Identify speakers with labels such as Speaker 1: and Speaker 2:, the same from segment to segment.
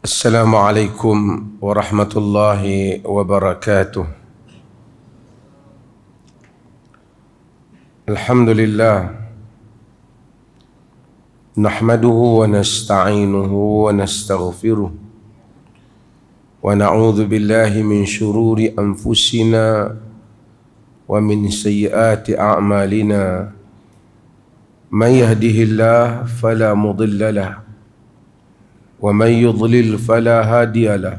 Speaker 1: Assalamualaikum warahmatullahi wabarakatuh. Alhamdulillah, nahmaduhu wa nasta'inuhu wa nastaghfiruh wa na'udzu billahi min shururi anfusina wa min sayyiati a'malina. Man yahdihillahu fala mudilla lahu ومن يضلل فلا هادي له.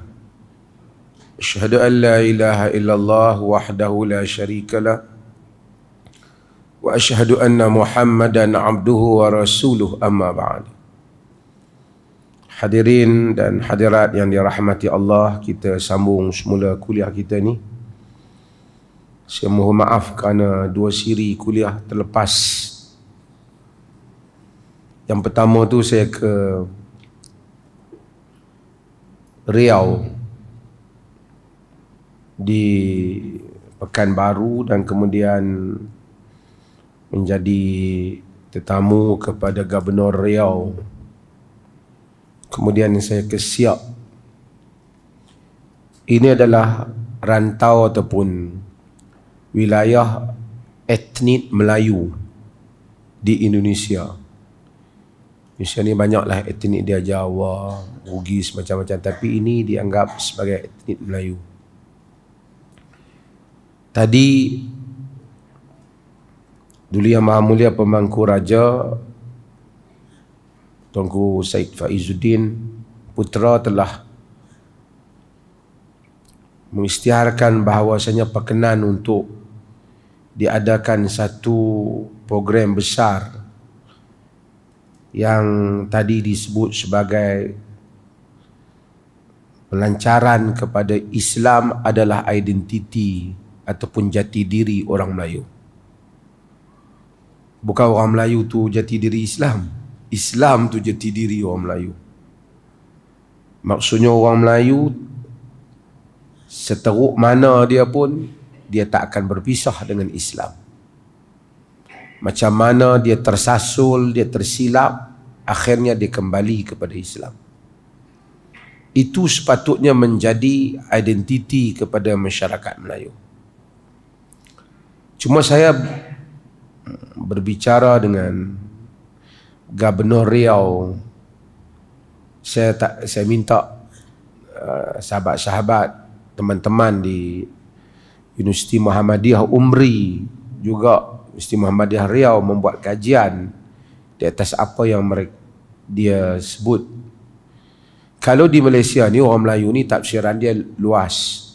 Speaker 1: أشهد أن لا إله إلا الله وحده لا شريك له وأشهد أن محمدا عبده ورسوله. أما بعد. Hadirin dan hadirat yang dirahmati Allah, kita sambung semula kuliah kita ni. Saya mohon maaf kerana 2 siri kuliah terlepas. Yang pertama tu saya ke Riau di Pekanbaru dan kemudian menjadi tetamu kepada Gubernur Riau. Kemudian saya ke Siak. Ini adalah rantau ataupun wilayah etnik Melayu di Indonesia. Indonesia ni banyaklah etnik dia, Jawa, Bugis, macam-macam, tapi ini dianggap sebagai etnik Melayu. Tadi dulu Yang Maha Mulia Pemangku Raja Tuanku Syed Faizuddin Putra telah mengisytiharkan bahawasanya perkenan untuk diadakan satu program besar yang tadi disebut sebagai pelancaran kepada Islam adalah identiti ataupun jati diri orang Melayu. Bukan orang Melayu tu jati diri Islam. Islam tu jati diri orang Melayu. Maksudnya orang Melayu seteruk mana dia pun, dia tak akan berpisah dengan Islam. Macam mana dia tersasul, dia tersilap, akhirnya dia kembali kepada Islam. Itu sepatutnya menjadi identiti kepada masyarakat Melayu. Cuma saya berbicara dengan Gubernur Riau. Saya minta sahabat-sahabat, teman-teman di Universiti Muhammadiyah Umri, juga Universiti Muhammadiyah Riau membuat kajian di atas apa yang dia sebut. Kalau di Malaysia ni orang Melayu ni tafsiran dia luas.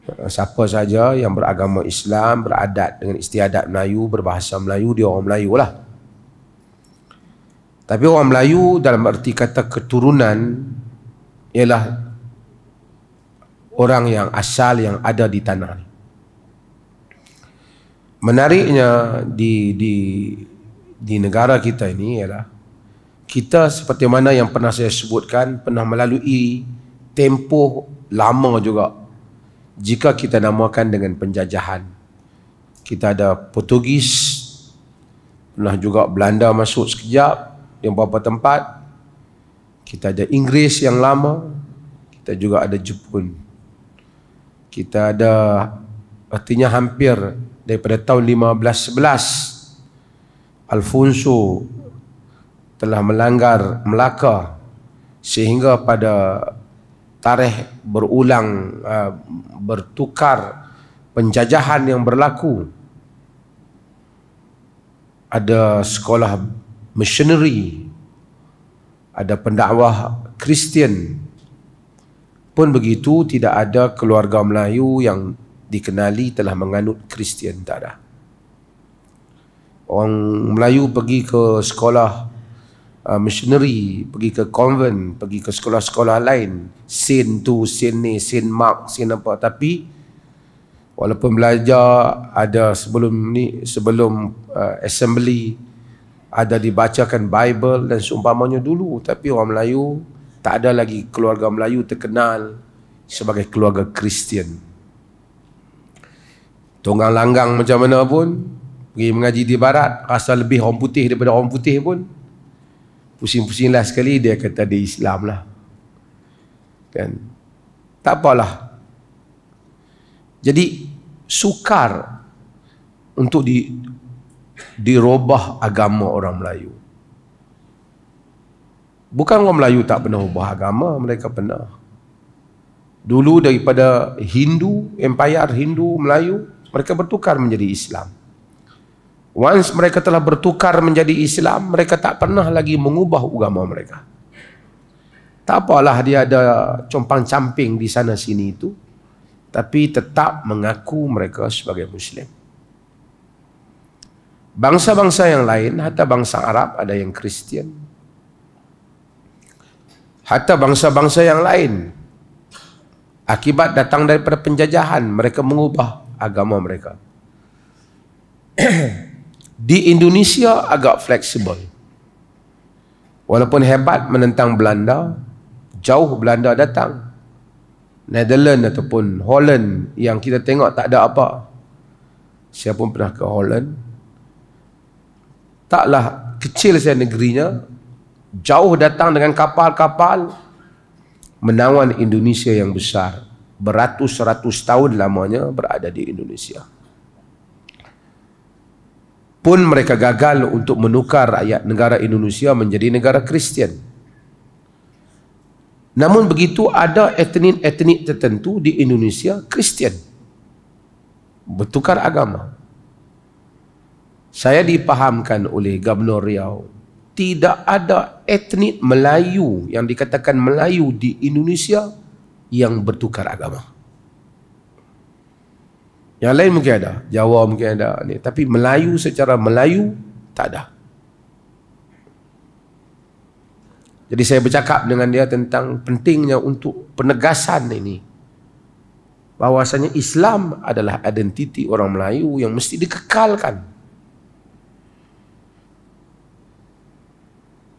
Speaker 1: Siapa saja yang beragama Islam, beradat dengan istiadat Melayu, berbahasa Melayu, dia orang Melayu lah. Tapi orang Melayu dalam arti kata keturunan ialah orang yang asal yang ada di tanah ni. Menariknya di negara kita ini ialah kita seperti mana yang pernah saya sebutkan, pernah melalui tempoh lama juga. Jika kita namakan dengan penjajahan, kita ada Portugis, pernah juga Belanda masuk sekejap di beberapa tempat, kita ada Inggeris yang lama, kita juga ada Jepun, kita ada, artinya hampir daripada tahun 1511 Alfonso telah melanggar Melaka sehingga pada tarikh berulang bertukar penjajahan yang berlaku. Ada sekolah missionary, ada pendakwah Kristian. Pun begitu, tidak ada keluarga Melayu yang dikenali telah menganut Kristian, tak ada. Orang Melayu pergi ke sekolah missionary, pergi ke konvent, pergi ke sekolah-sekolah lain, Saint tu, Saint ni, Saint Mark, Saint apa, tapi walaupun belajar ada sebelum assembly ada dibacakan Bible dan seumpamanya dulu, tapi orang Melayu tak ada lagi keluarga Melayu terkenal sebagai keluarga Kristian. Tonggang langgang macam mana pun, pergi mengaji di barat, rasa lebih orang putih daripada orang putih pun, pusing-pusinglah sekali dia kata dia Islam lah. Kan? Tak apalah. Jadi sukar untuk dirubah agama orang Melayu. Bukan orang Melayu tak pernah ubah agama, mereka pernah. Dulu daripada Hindu, empayar Hindu Melayu, mereka bertukar menjadi Islam. Once mereka telah bertukar menjadi Islam, mereka tak pernah lagi mengubah agama mereka. Tak apalah dia ada compang-camping di sana sini itu, tapi tetap mengaku mereka sebagai Muslim. Bangsa-bangsa yang lain, hatta bangsa Arab ada yang Kristian, hatta bangsa-bangsa yang lain, akibat datang daripada penjajahan, mereka mengubah agama mereka. Di Indonesia agak fleksibel. Walaupun hebat menentang Belanda, jauh Belanda datang. Netherlands ataupun Holland yang kita tengok tak ada apa. Saya pun pernah ke Holland. Taklah kecil saya negerinya, jauh datang dengan kapal-kapal menawan Indonesia yang besar. Beratus-ratus tahun lamanya berada di Indonesia. Pun mereka gagal untuk menukar rakyat negara Indonesia menjadi negara Kristian. Namun begitu ada etnik-etnik tertentu di Indonesia Kristian, bertukar agama. Saya dipahamkan oleh Gubernur Riau, tidak ada etnik Melayu yang dikatakan Melayu di Indonesia yang bertukar agama. Yang lain mungkin ada, Jawa mungkin ada, tapi Melayu secara Melayu tak ada. Jadi saya bercakap dengan dia tentang pentingnya untuk penegasan ini, bahawasanya Islam adalah identiti orang Melayu yang mesti dikekalkan.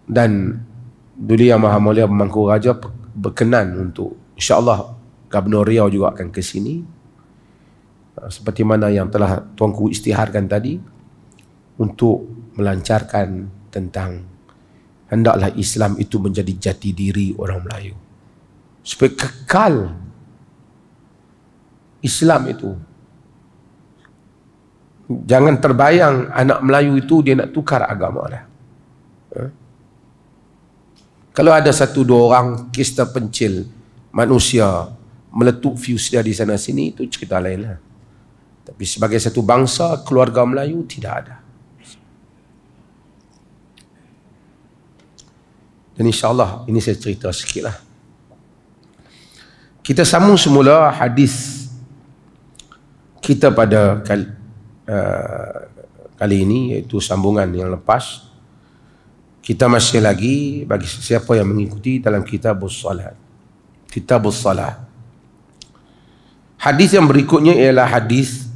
Speaker 1: Dan Duli Yang Maha Mulia Pemangku Raja berkenan untuk, insya-Allah Gubernur Riau juga akan ke sini, seperti mana yang telah Tuanku isytiharkan tadi, untuk melancarkan tentang hendaklah Islam itu menjadi jati diri orang Melayu, supaya kekal Islam itu. Jangan terbayang anak Melayu itu dia nak tukar agama dah. Kalau ada satu dua orang kes terpencil manusia meletup fuse dia di sana sini, itu cerita lain lah. Tapi sebagai satu bangsa, keluarga Melayu tidak ada. Dan insya-Allah ini saya cerita sikit lah. Kita sambung semula hadis kita pada kali ini, iaitu sambungan yang lepas. Kita masih lagi bagi siapa yang mengikuti dalam Kitabus Salat. Kitabus Salat. Hadis yang berikutnya ialah hadis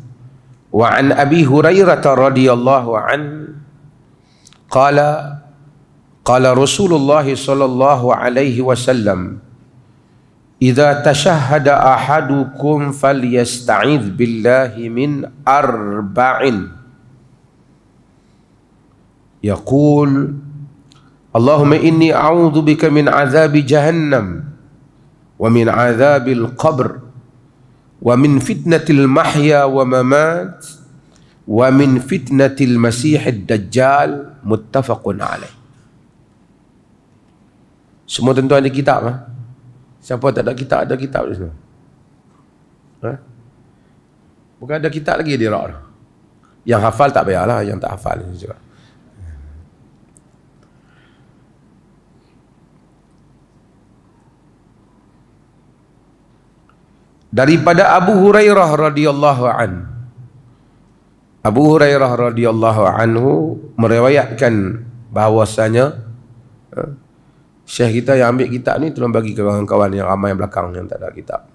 Speaker 1: wa an Abi Hurairah radhiyallahu an qala qala Rasulullah sallallahu alaihi wasallam idza tashahhada ahadukum falyasta'idz billahi min arba'in yaqul Allahumma inni a'udzu bika min azabi jahannam wa min azabil qabr wa min fitnatil mahya wa mamat wa min fitnatil masihid dajjal, muttafaqun alaih. Semua tentu ada kitab lah. Siapa tak ada kitab, ada kitab di sana. Bukan ada kitab lagi dia rak. Yang hafal tak payahlah, yang tak hafal juga. Daripada Abu Hurairah radhiyallahu an. Abu Hurairah radhiyallahu anhu meriwayatkan bahawasanya Syekh kita yang ambil kitab ni tolong bagi ke kawan-kawan yang ramai yang belakang yang tak ada kitab.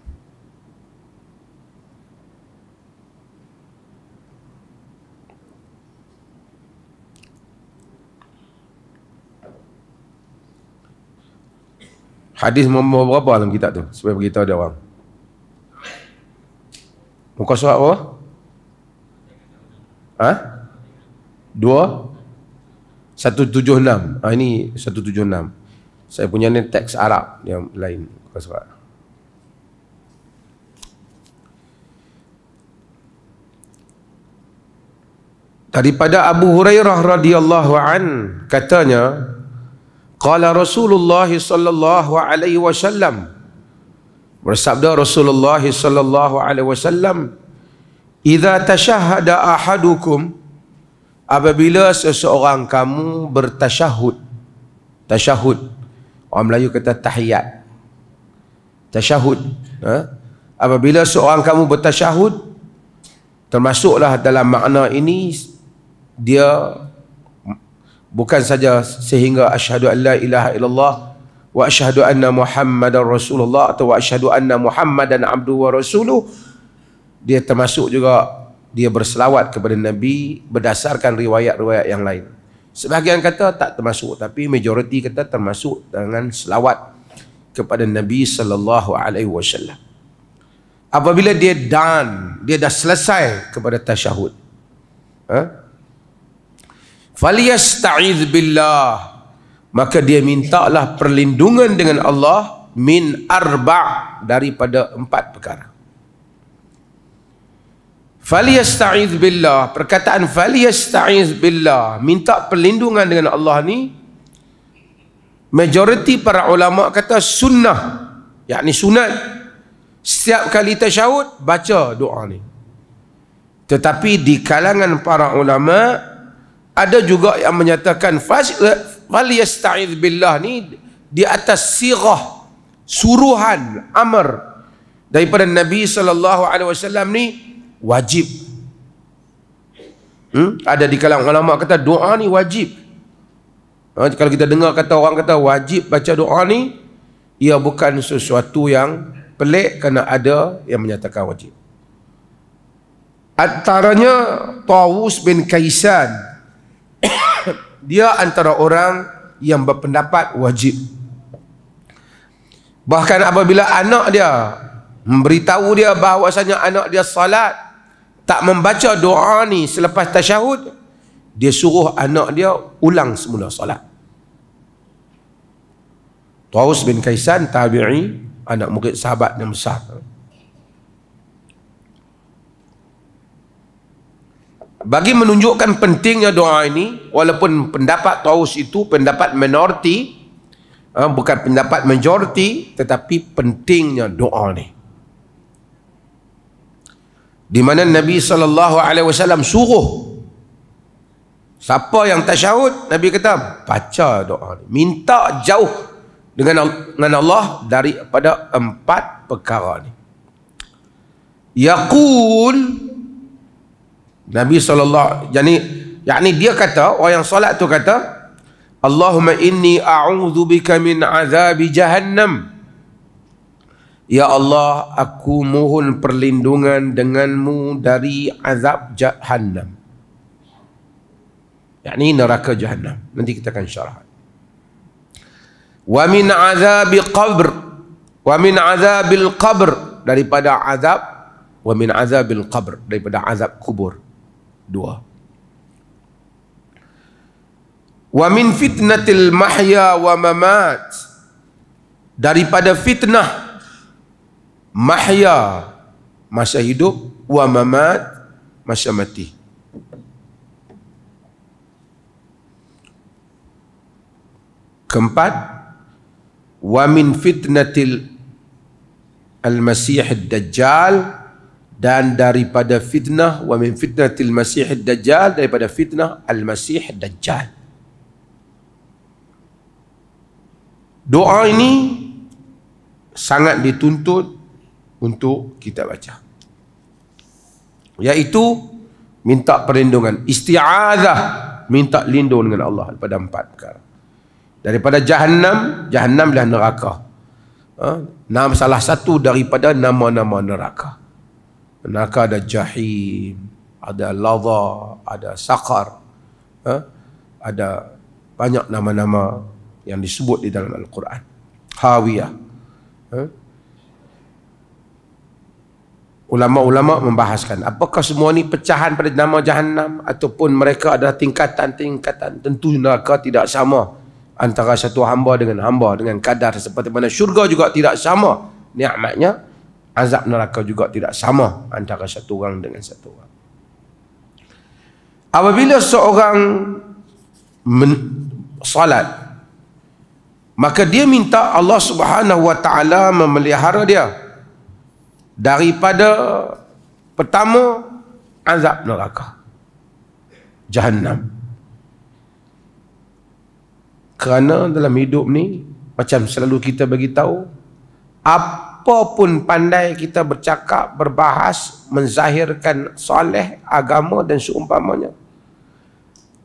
Speaker 1: Hadis nombor berapa dalam kitab tu supaya beritahu dia orang. Muka surat apa? 176. Ini 176. Saya punya ni teks Arab yang lain muka surat. Daripada Abu Hurairah radhiyallahu an, katanya, qala Rasulullah sallallahu alaihi wasallam, bersabda Rasulullah sallallahu alaihi wasallam, idza tashahhada ahadukum, apabila seseorang kamu bertasyahud. Tasyahud, orang Melayu kata tahiyat. Tasyahud, apabila seorang kamu bertasyahud, termasuklah dalam makna ini dia bukan saja sehingga asyhadu an la ilaha illallah wa asyhadu anna muhammadar rasulullah atau wa asyhadu anna muhammadan abduhu wa rasuluh, dia termasuk juga dia berselawat kepada Nabi berdasarkan riwayat-riwayat yang lain. Sebahagian kata tak termasuk, tapi majoriti kata termasuk dengan selawat kepada Nabi sallallahu alaihi wasallam. Apabila dia dah selesai kepada tasyahud, falyasta'iz billah, maka dia mintalah perlindungan dengan Allah min daripada 4 perkara. Falyasta'iz billah, perkataan falyasta'iz billah, minta perlindungan dengan Allah ni, majoriti para ulama kata sunnah, yakni sunat. Setiap kali tasyahud baca doa ni. Tetapi di kalangan para ulama ada juga yang menyatakan falyasta'iz billah ni di atas sirah suruhan amr daripada Nabi sallallahu alaihi wasallam ni wajib. Ada di kalangan ulama kata doa ni wajib. Kalau kita dengar kata orang kata wajib baca doa ni, ia bukan sesuatu yang pelik, kerana ada yang menyatakan wajib. Antaranya Tawus bin Kaisan, dia antara orang yang berpendapat wajib. Bahkan apabila anak dia memberitahu dia bahawasanya anak dia salat tak membaca doa ni selepas tasyahud, dia suruh anak dia ulang semula salat. Tawus bin Kaisan, tabi'i, anak murid sahabat yang besar. Bagi menunjukkan pentingnya doa ini, walaupun pendapat Tawus itu pendapat minoriti, bukan pendapat majoriti, tetapi pentingnya doa ni, di mana Nabi SAW suruh siapa yang tasyahud, Nabi kata baca doa ni, minta jauh dengan Allah daripada 4 perkara ni. Yaqul, Nabi SAW, yakni dia kata, orang yang solat tu kata, Allahumma inni a'udzubika min azabi jahannam. Ya Allah, aku mohon perlindungan denganmu dari azab jahannam, yakni neraka jahannam. Nanti kita akan syarah. Wa min azabi qabr, wa min azabil qabr, daripada azab, wa min azabil qabr, daripada azab kubur. 2. Wa min fitnatil mahya wa mamat, daripada fitnah mahya, masa hidup, wa mamat, masa mati. Keempat, wa min fitnatil al-masih ad-dajjal, dan daripada fitnah, wa min fitnatil masih ad-dajjal, daripada fitnah al-masih ad-dajjal. Doa ini sangat dituntut untuk kita baca, iaitu minta perlindungan, isti'adzah, minta lindung dengan Allah daripada 4 perkara. Daripada jahannam, jahannam adalah neraka. Salah satu daripada nama-nama neraka. Neraka ada jahim, ada ladha, ada saqar, ada banyak nama-nama yang disebut di dalam Al-Quran. Hawiyah. Ulama-ulama membahaskan apakah semua ni pecahan pada nama jahannam ataupun mereka adalah tingkatan-tingkatan. Tentu neraka tidak sama antara satu hamba dengan hamba, dengan kadar seperti mana syurga juga tidak sama nikmatnya, azab neraka juga tidak sama antara satu orang dengan satu orang. Apabila seorang salat, maka dia minta Allah Subhanahu wa taala memelihara dia daripada pertama azab neraka Jahannam. Kerana dalam hidup ni, macam selalu kita bagi tahu, apa pun pandai kita bercakap, berbahas, menzahirkan soleh, agama dan seumpamanya,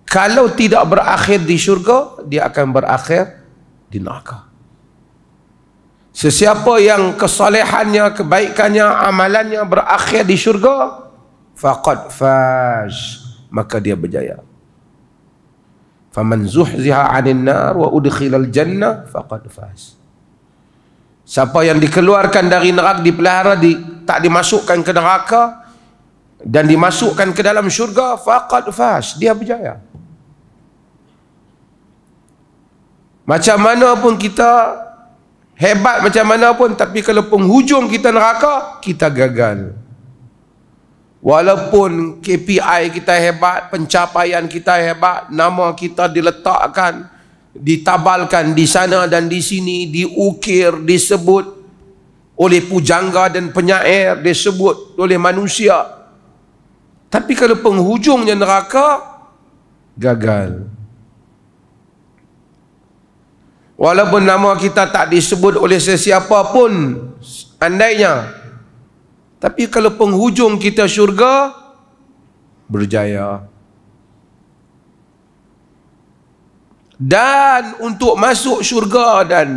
Speaker 1: kalau tidak berakhir di syurga, dia akan berakhir di neraka. Sesiapa yang kesolehannya, kebaikannya, amalannya berakhir di syurga, faqad faz, maka dia berjaya. Faman zuhziha 'anil nar wa udkhilal jannah faqad faz. Siapa yang dikeluarkan dari neraka, dipelihara, tak dimasukkan ke neraka dan dimasukkan ke dalam syurga, faqad faz, dia berjaya. Macam mana pun kita hebat, macam mana pun, tapi kalau penghujung kita neraka, kita gagal. Walaupun KPI kita hebat, pencapaian kita hebat, nama kita diletakkan, ditabalkan di sana dan di sini, diukir, disebut oleh pujangga dan penyair, disebut oleh manusia, tapi kalau penghujungnya neraka, gagal. Walaupun nama kita tak disebut oleh sesiapa pun andainya, tapi kalau penghujung kita syurga, berjaya. Dan untuk masuk syurga dan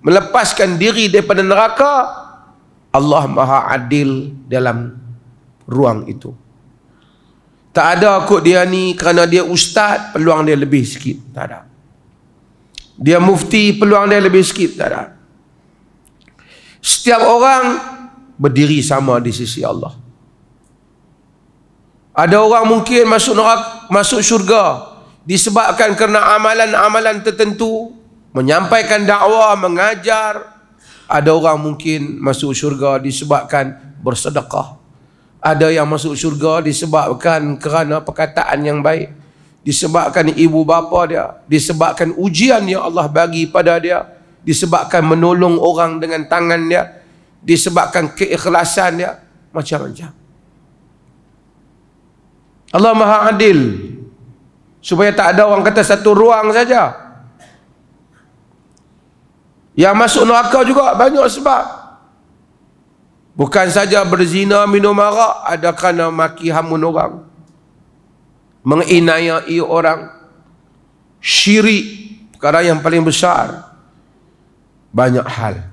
Speaker 1: melepaskan diri daripada neraka, Allah Maha Adil dalam ruang itu. Tak ada kot dia ni kerana dia ustaz, peluang dia lebih sikit. Tak ada. Dia mufti, peluang dia lebih sikit. Tak ada. Setiap orang berdiri sama di sisi Allah. Ada orang mungkin masuk neraka, masuk syurga disebabkan kerana amalan-amalan tertentu, menyampaikan dakwah, mengajar. Ada orang mungkin masuk syurga disebabkan bersedekah. Ada yang masuk syurga disebabkan kerana perkataan yang baik, disebabkan ibu bapa dia, disebabkan ujian yang Allah bagi pada dia, disebabkan menolong orang dengan tangan dia, disebabkan keikhlasan dia, macam-macam. Allah Maha Adil, supaya tak ada orang kata satu ruang saja. Yang masuk neraka juga banyak sebab. Bukan saja berzina, minum arak, ada kerana maki hamun orang, menginayai orang, syirik, perkara yang paling besar. Banyak hal.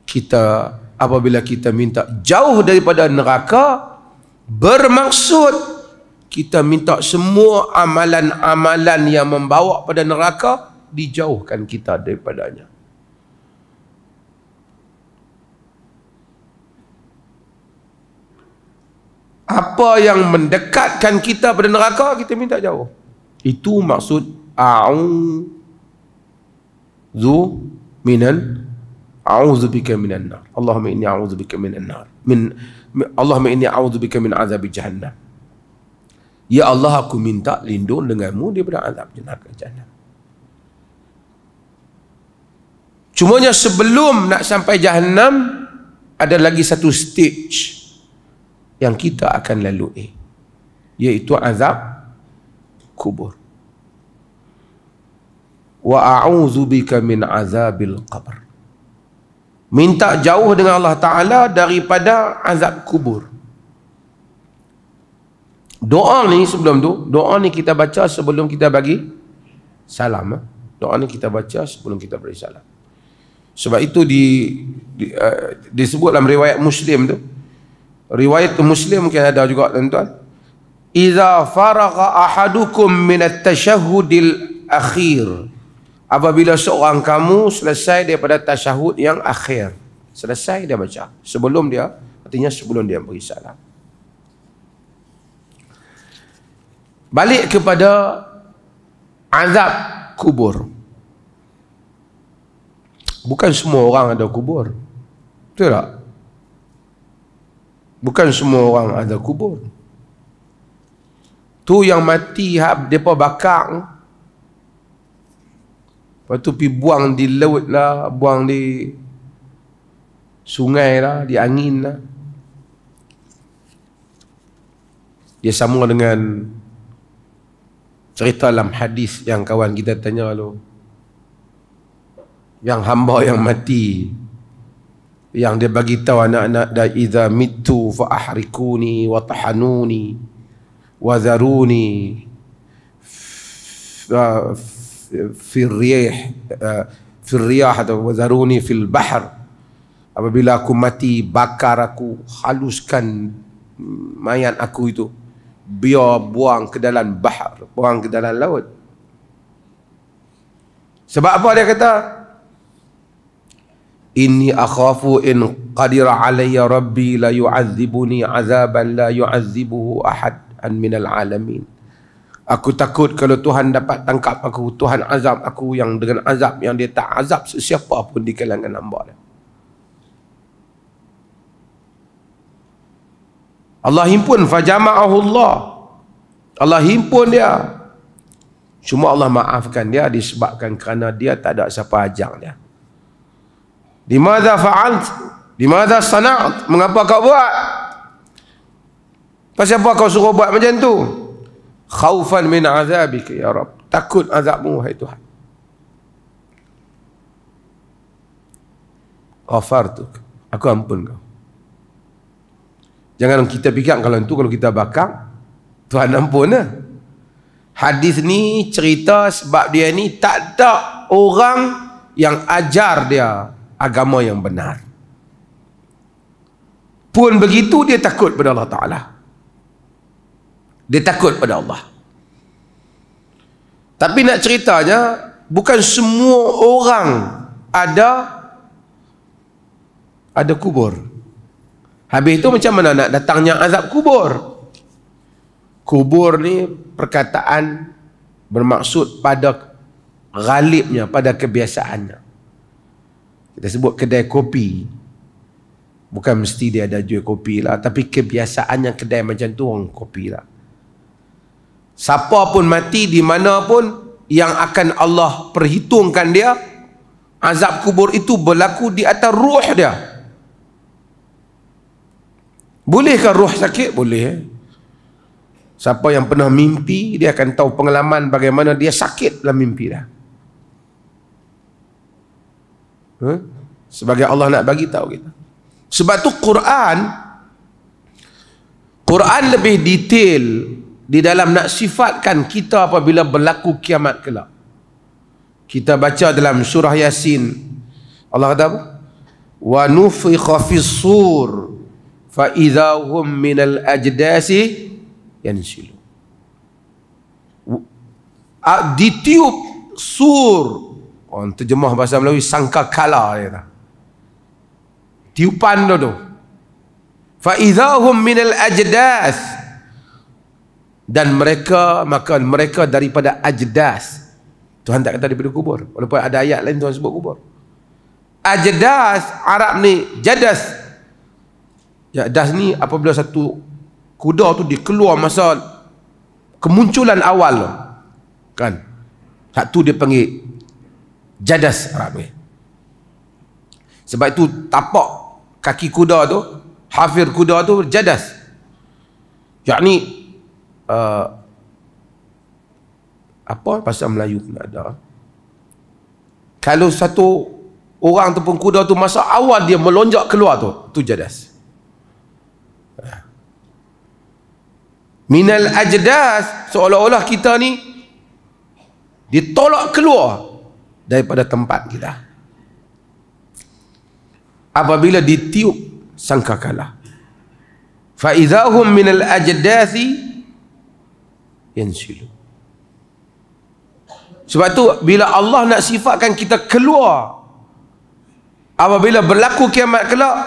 Speaker 1: Kita, apabila kita minta jauh daripada neraka, bermaksud kita minta semua amalan-amalan yang membawa pada neraka dijauhkan kita daripadanya. Apa yang mendekatkan kita pada neraka, kita minta jauh. Itu maksud a'udzubika minan nar. Allahumma inni a'udzubika minan nar. Allahumma inni a'udzubika min azabi jahannam. Ya Allah, aku minta lindung denganmu daripada azab neraka jahannam. Cumanya sebelum nak sampai jahannam, ada lagi satu stage yang kita akan lalui, iaitu azab kubur. Wa a'udzubika min azabil qabr. Minta jauh dengan Allah Ta'ala daripada azab kubur. Doa ni sebelum tu, doa ni kita baca sebelum kita bagi salam. Doa ni kita baca sebelum kita beri salam. Sebab itu disebut dalam riwayat Muslim tu. Riwayat Muslim mungkin ada juga, tuan-tuan. Iza faragha ahadukum min at-tashahhudil akhir. Apabila seorang kamu selesai daripada tasyahud yang akhir, selesai dia baca. Sebelum dia, artinya sebelum dia beri salam. Balik kepada azab kubur. Bukan semua orang ada kubur. Betul tak? Bukan semua orang ada kubur. Tu yang mati depa bakar. Lepas tu pergi buang di laut lah, buang di sungai lah, di angin lah. Dia sama dengan cerita dalam hadis yang kawan kita tanya tu. Yang hamba yang mati, yang dia bagi tahu anak-anak dah, idza mittu fa ahrikuni wa tahanuni wa zaruni fi riyah atau wa zaruni fil bahr. Apabila aku mati, bakar aku, haluskan mayat aku itu, biar buang ke dalam bahar, buang ke dalam laut. Sebab apa dia kata? Inni akhafu in qadira alayya rabbi la yu'adzibuni azaban la yu'adzibuhu ahadan minal alamin. Aku takut kalau Tuhan dapat tangkap aku, Tuhan azab aku yang dengan azab yang dia tak azab sesiapa pun di kalangan hamba dia. Allah himpun, fajama'ahu Allah. Allah himpun dia. Cuma Allah maafkan dia disebabkan kerana dia tak ada siapa ajak dia. Limadha fa'alt? Limadha sana'at? Mengapa kau buat? Pasal apa kau suruh buat macam tu? Khaufan min azabika ya Rabb. Takut azabmu, hai Tuhan. Ghafartuk. Aku ampun kau. Jangan kita fikir kalau itu, kalau kita bakar, Tuhan ampun lah. Hadis ni cerita sebab dia ni tak ada orang yang ajar dia agama yang benar. Pun begitu dia takut pada Allah Ta'ala. Dia takut pada Allah. Tapi nak ceritanya, bukan semua orang ada kubur. Habis itu macam mana nak datangnya azab kubur? Kubur ni perkataan bermaksud pada ghalibnya, pada kebiasaannya. Kita sebut kedai kopi, bukan mesti dia ada jual kopi lah, tapi kebiasaannya kedai macam tu orang kopi lah. Siapa pun mati di mana pun, yang akan Allah perhitungkan dia, azab kubur itu berlaku di atas ruh dia. Bolehkah roh sakit? Boleh. Siapa yang pernah mimpi, dia akan tahu pengalaman bagaimana dia sakit dalam mimpi dah. Sebagai Allah nak bagi tahu kita. Sebab tu Quran lebih detail di dalam nak sifatkan kita apabila berlaku kiamat kelak. Kita baca dalam surah Yasin, Allah kata apa? Wa nufikha fis sur fa idza hum minal ajdasi yansilu. Ditiup sur, orang terjemah bahasa Melayu sangkakala dia kata. Tiupan tu. Fa idza hum minal ajdas, dan maka mereka daripada ajdas. Tuhan tak kata daripada kubur, walaupun ada ayat lain Tuhan sebut kubur. Ajdas Arab ni jadas. Jadas ni apabila satu kuda tu dikeluar masa kemunculan awal tu, kan, satu dia panggil jadas Arab ni. Sebab itu tapak kaki kuda tu, hafir kuda tu jadas, yakni apa bahasa Melayu pun ada, kalau satu orang ataupun kuda tu masa awal dia melonjak keluar tu jadas. Minal ajdas, seolah-olah kita ni ditolak keluar daripada tempat kita apabila ditiup sangkakala. Fa idzahum minal ajdasi yansilu. Sebab tu bila Allah nak sifatkan kita keluar apabila berlaku kiamat kelak,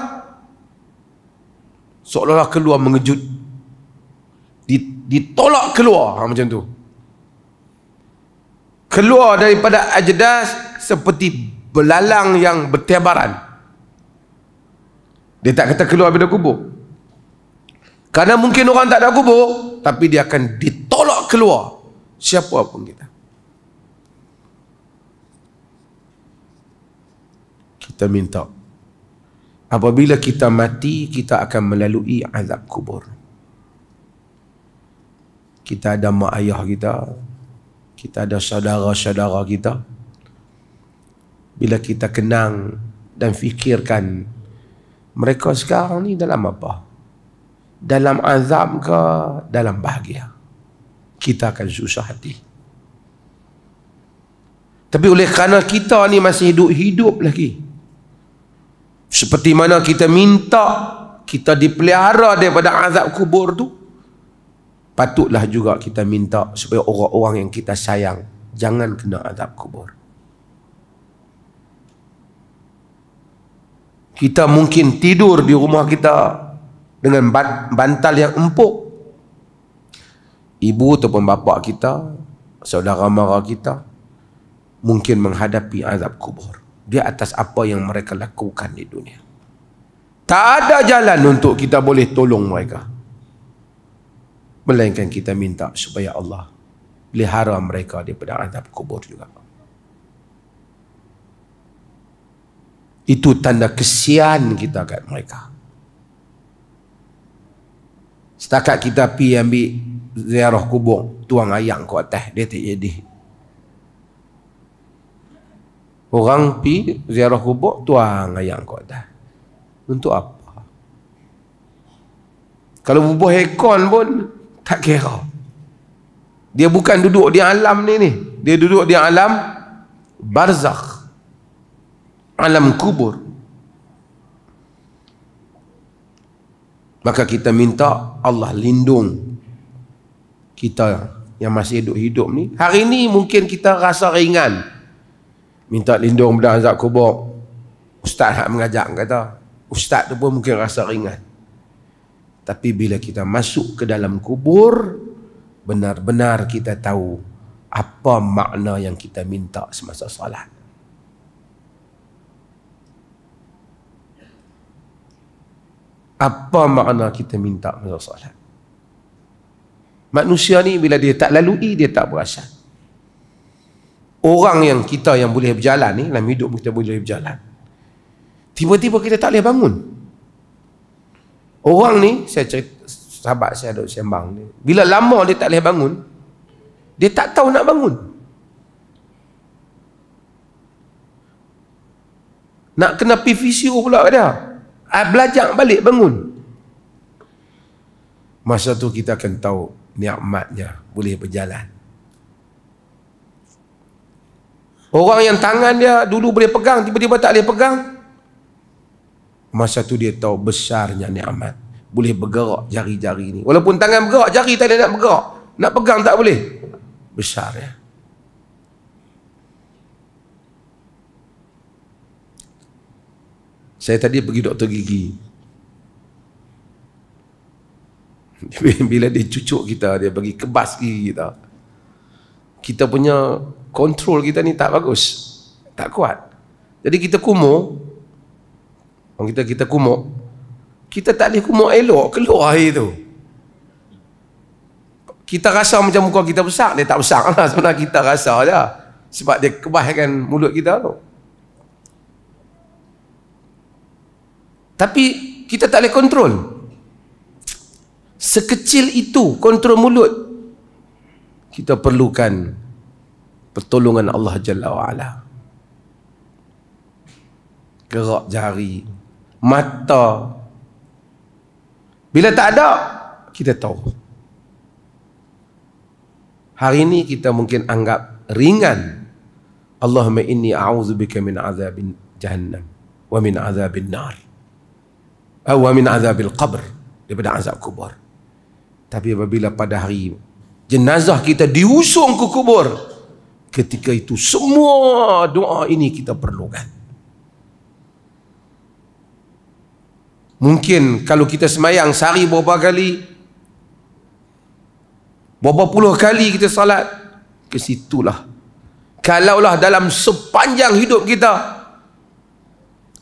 Speaker 1: seolah-olah keluar mengejut, ditolak keluar, macam tu. Keluar daripada ajdas seperti belalang yang bertebaran. Dia tak kata keluar daripada kubur, karena mungkin orang tak ada kubur, tapi dia akan ditolak keluar. Siapa pun kita. Kita minta. Apabila kita mati, kita akan melalui azab kubur. Kita ada mak ayah kita. Kita ada saudara-saudara kita. Bila kita kenang dan fikirkan, mereka sekarang ni dalam apa? Dalam azab ke dalam bahagia? Kita akan susah hati. Tapi oleh kerana kita ni masih hidup lagi, seperti mana kita minta kita dipelihara daripada azab kubur tu, patutlah juga kita minta supaya orang-orang yang kita sayang jangan kena azab kubur. Kita mungkin tidur di rumah kita dengan bantal yang empuk. Ibu ataupun bapa kita, saudara mara kita, mungkin menghadapi azab kubur. Di atas apa yang mereka lakukan di dunia. Tak ada jalan untuk kita boleh tolong mereka. Melainkan kita minta supaya Allah pelihara mereka daripada azab kubur juga. Itu tanda kesian kita kat mereka. Setakat kita pi ambil ziarah kubur, tuang ayam kat atas, dia tak jadi. Orang pi ziarah kubur, tuang ayam kat atas. Untuk apa? Kalau bubuh ekon pun tak kira. Dia bukan duduk di alam ni. Dia duduk di alam barzakh, alam kubur. Maka kita minta Allah lindung kita yang masih hidup ni. Hari ni mungkin kita rasa ringan, minta lindung daripada azab kubur. Ustaz nak mengajak kata, ustaz tu pun mungkin rasa ringan. Tapi bila kita masuk ke dalam kubur, benar-benar kita tahu apa makna yang kita minta semasa salat. Apa makna kita minta masa salat? Manusia ni bila dia tak lalui, dia tak perasan. Orang yang kita yang boleh berjalan ni, dalam hidup kita boleh berjalan, tiba-tiba kita tak boleh bangun. Orang ni, saya cerita, sahabat saya ada sembang ni, bila lama dia tak boleh bangun, dia tak tahu nak bangun. Nak kena pergi fisio pula dia. Belajar balik bangun. Masa tu kita akan tahu nikmatnya boleh berjalan. Orang yang tangan dia dulu boleh pegang, tiba-tiba tak boleh pegang, masa tu dia tahu besarnya nikmat. Boleh bergerak jari-jari ni. Walaupun tangan bergerak, jari tak ada nak bergerak. Nak pegang tak boleh. Besar ya. Saya tadi pergi doktor gigi. Bila dia cucuk kita, dia bagi kebas gigi kita. Kita punya kontrol kita ni tak bagus. Tak kuat. Jadi kita kumur. Orang kita kumur. Kita tak boleh kumur elok, keluar air tu. Kita rasa macam muka kita besar, dia tak besar lah. Sebenarnya kita rasa je. Sebab dia kebaskan mulut kita tu. Tapi kita tak boleh kontrol. Sekecil itu kontrol mulut. Kita perlukan pertolongan Allah Jalla wa'ala. Gerak jari, mata. Bila tak ada, kita tahu. Hari ini kita mungkin anggap ringan. Allahumma inni a'udzubika min azabin jahannam wa min azabin nar. Wa min azabil qabr, daripada azab kubur. Tapi apabila pada hari jenazah kita diusung ke kubur, ketika itu semua doa ini kita perlukan. Mungkin kalau kita semayang sehari berapa kali, berapa puluh kali kita salat, ke situlah. Kalaulah dalam sepanjang hidup kita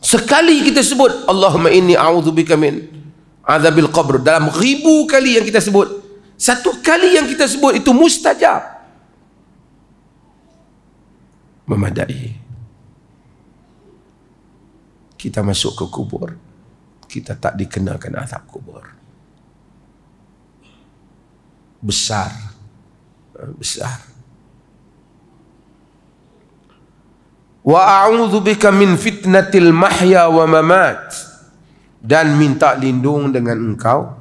Speaker 1: sekali kita sebut Allahumma inni a'udzubika min azabil qabr, dalam 1000 kali yang kita sebut, Satu kali yang kita sebut itu mustajab. Memadai. Kita masuk ke kubur, kita tak dikenakan azab kubur. Besar. Besar. Wa a'udzu bika min fitnatil mahya wa mamat, dan minta lindung dengan engkau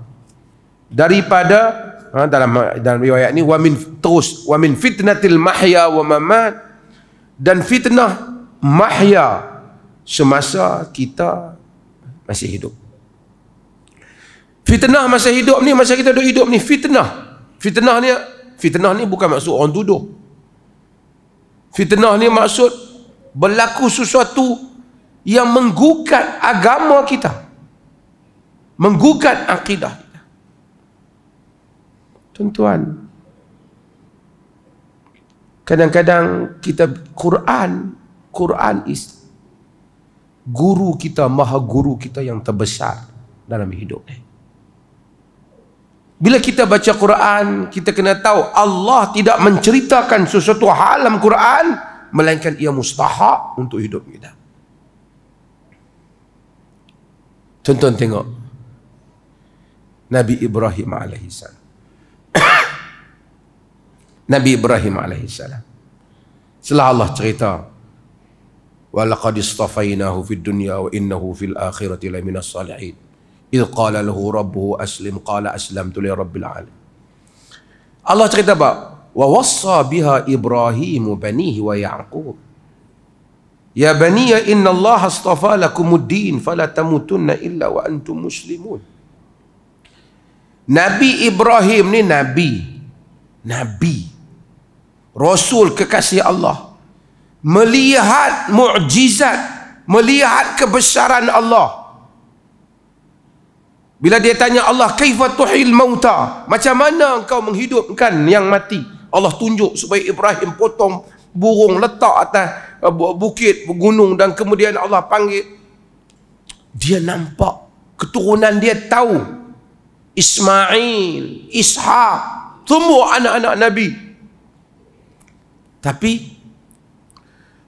Speaker 1: daripada dalam riwayat ni wa min fitnatil mahya wa mamat, dan fitnah mahya semasa kita masih hidup. Fitnah masa hidup ni, masa kita hidup ni, fitnah ni bukan maksud orang tuduh. Fitnah ni maksud berlaku sesuatu yang menggugat agama kita, menggugat akidah kita. Tuan-tuan, kadang-kadang kita Quran is guru kita, maha guru kita yang terbesar dalam hidup ni. Bila kita baca Quran, kita kena tahu Allah tidak menceritakan sesuatu hal dalam Quran melainkan ia mustahak untuk hidup kita. Tuan-tuan tengok Nabi Ibrahim alaihissalam. Nabi Ibrahim alaihissalam, setelah Allah cerita wa laqad istafainahu fid dunya wa innahu fil akhirati laminas salihin idh qala lahu rabbuhu aslim qala aslamtu li rabbil alamin. Allah cerita apa? Wa wassa biha Ibrahim banihi wa Ya'qub ya baniya inna Allah astafa lakumuddin fala tamutunna illa wa antum muslimun. Nabi Ibrahim ni nabi Rasul kekasih Allah, melihat mukjizat, melihat kebesaran Allah. Bila dia tanya Allah, kaifa tuhil mauta, macam mana engkau menghidupkan yang mati? Allah tunjuk supaya Ibrahim potong burung, letak atas bukit, gunung, dan kemudian Allah panggil. Dia nampak keturunan dia, tahu Ismail, Ishak, semua anak-anak Nabi. Tapi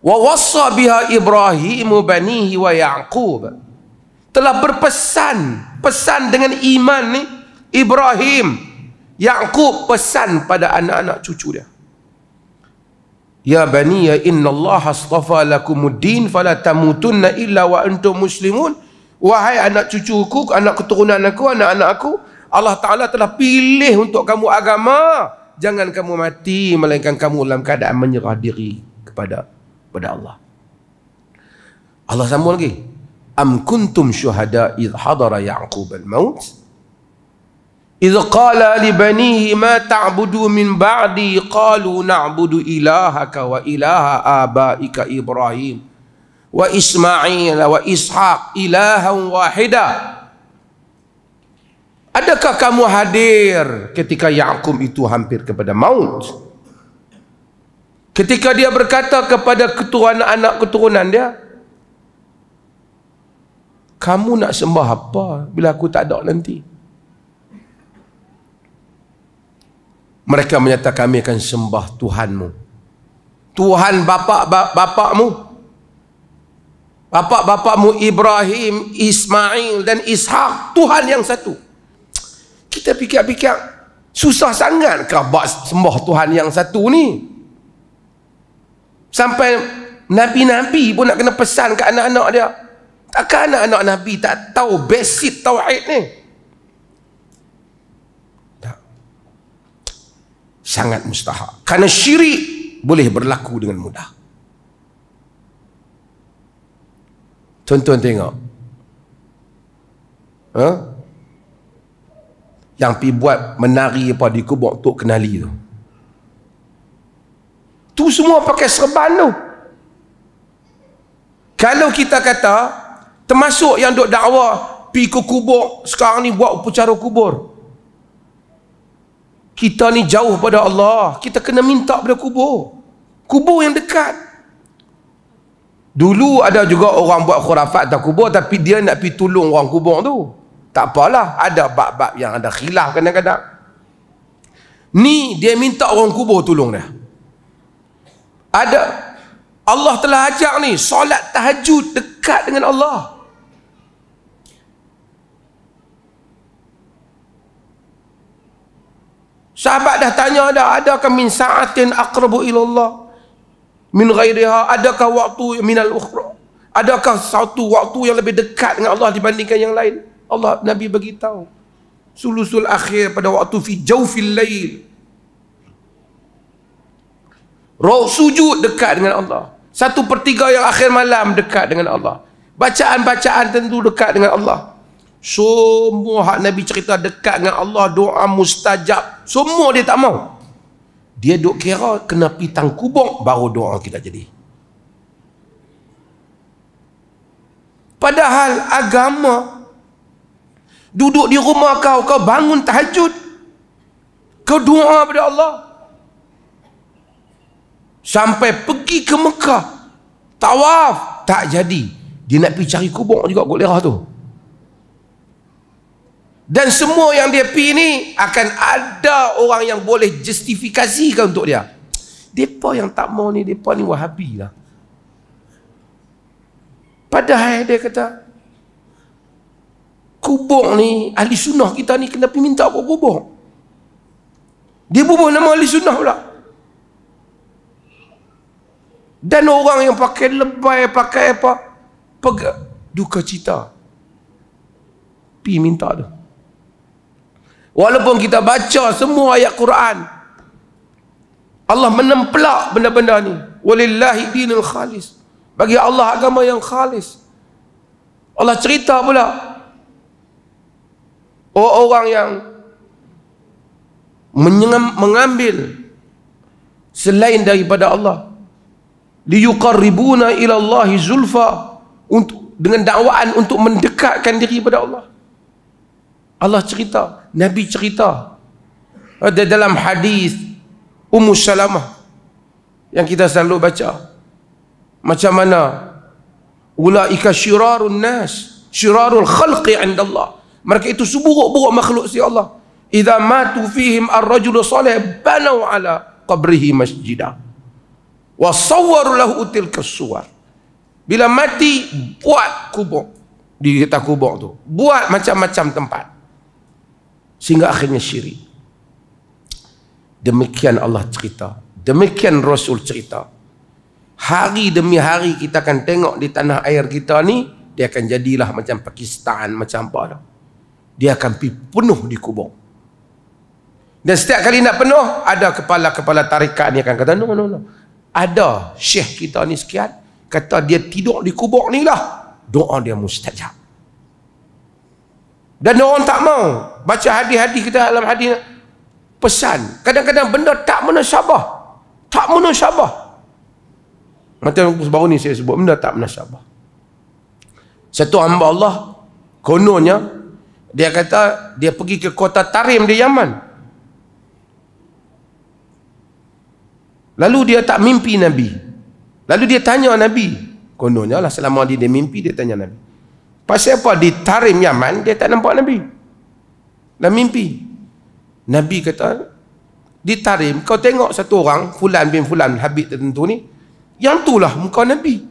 Speaker 1: wa wassa biha Ibrahim banihi wa Ya'qub, telah pesan dengan iman ni Ibrahim, Ya'qub pesan pada anak-anak cucu dia. Ya baniya innallaha astafa lakumuddin fala tamutunna illa wa antum muslimun. Wahai anak cucuku, anak keturunan aku, anak-anak aku, Allah Ta'ala telah pilih untuk kamu agama. Jangan kamu mati melainkan kamu dalam keadaan menyerah diri kepada Allah. Allah sambung lagi. Am kuntum syuhada idh hadara Ya'qub al-maut idh qala li banihi ma ta'budu min ba'di qalu na'budu ilahaka wa ilaha abaika Ibrahim wa Ismail wa Ishaq ilahan wahida. Adakah kamu hadir ketika Ya'qub itu hampir kepada maut? Ketika dia berkata kepada anak keturunan dia, kamu nak sembah apa bila aku tak ada nanti? Mereka menyatakan kami akan sembah Tuhanmu, Tuhan bapa-bapakmu Ibrahim, Ismail dan Ishak, Tuhan yang satu. Kita fikir-fikir, susah sangat ke buat sembah Tuhan yang satu ni? Sampai Nabi-Nabi pun nak kena pesan ke anak-anak dia. Takkan anak-anak Nabi tak tahu basic tauhid ni? Tak. Sangat mustahak. Kerana syirik boleh berlaku dengan mudah. Tuan-tuan tengok. Yang pergi buat menari apa di kubur Tok Kenali tu. Tu semua pakai serban tu. Kalau kita kata, termasuk yang duk dakwa pergi ke kubur sekarang ni buat upacara kubur, kita ni jauh pada Allah, kita kena minta pada kubur yang dekat. Dulu ada juga orang buat khurafat atas kubur, tapi dia nak pergi tolong orang kubur tu. Tak apalah, ada bab-bab yang ada khilaf kadang-kadang. Ni dia minta orang kubur tolong dia. Ada Allah telah ajak ni solat tahajud dekat dengan Allah. Sahabat dah tanya dah, adakah min sa'atin aqrabu ilallah min ghairiha, adakah waktu minal ukhra, adakah satu waktu yang lebih dekat dengan Allah dibandingkan yang lain? Allah, Nabi beritahu, sulusul akhir, pada waktu fi jawfil lail, roh sujud dekat dengan Allah. 1/3 yang akhir malam dekat dengan Allah. Bacaan-bacaan tentu dekat dengan Allah. Semua hak Nabi cerita dekat dengan Allah, doa mustajab, semua dia tak mau. Dia duk kira kena pitang kubur baru doa kita jadi. Padahal agama, duduk di rumah kau, kau bangun tahajud, kau doa pada Allah, sampai pergi ke Mekah tawaf tak jadi, dia nak pergi cari kubur juga kot lerah tu. Dan semua yang dia pergi ni akan ada orang yang boleh justifikasikan untuk dia. Depa yang tak mau ni, depa ni Wahabi lah. Padahal dia kata kubur ni, ahli sunnah kita ni kena pergi minta buat kubur. Dia bubuh nama ahli sunnah pula. Dan orang yang pakai lebay, pakai apa, duka cita, pergi minta tu. Walaupun kita baca semua ayat Quran, Allah menempelak benda-benda ni. Walillahi dinul khalis, bagi Allah agama yang khalis. Allah cerita pula orang yang mengambil selain daripada Allah, liyuqarribuna ila Allahi zulfa, untuk dengan dakwaan untuk mendekatkan diri pada Allah. Allah cerita, Nabi cerita. Ada dalam hadis Ummu Salamah yang kita selalu baca, macam mana ulaika syirarun nas, syirarul khalqi 'inda Allah, mereka itu seburuk-buruk makhluk si Allah. Idza matu fihim ar-rajulu salih banau ala qabrihi masjidah wa sawwaru lahu tilka suwar. Bila mati, buat kubur di atas kubur tu, buat macam-macam tempat, sehingga akhirnya syirik. Demikian Allah cerita, demikian Rasul cerita. Hari demi hari kita akan tengok di tanah air kita ni, dia akan jadilah macam Pakistan, macam apa dah. Dia akan penuh di kubur. Dan setiap kali nak penuh, ada kepala-kepala tarikat ni akan kata, no. Ada syekh kita ni sekian, kata dia tidur di kubur ni lah, doa dia mustajab. Dan orang tak mau baca hadis-hadis kita. Dalam hadis pesan, kadang-kadang benda tak munasabah, tak munasabah. Macam baru ni saya sebut, benda tak munasabah. Satu hamba Allah, kononnya dia kata dia pergi ke kota Tarim di Yaman. Lalu dia tak mimpi Nabi. Lalu dia tanya Nabi, kononnya lah selama dia mimpi, dia tanya Nabi, pasal apa di Tarim Yaman dia tak nampak Nabi dalam mimpi? Nabi kata, di Tarim kau tengok satu orang, Fulan bin Fulan, habib tertentu ni, yang itulah muka Nabi.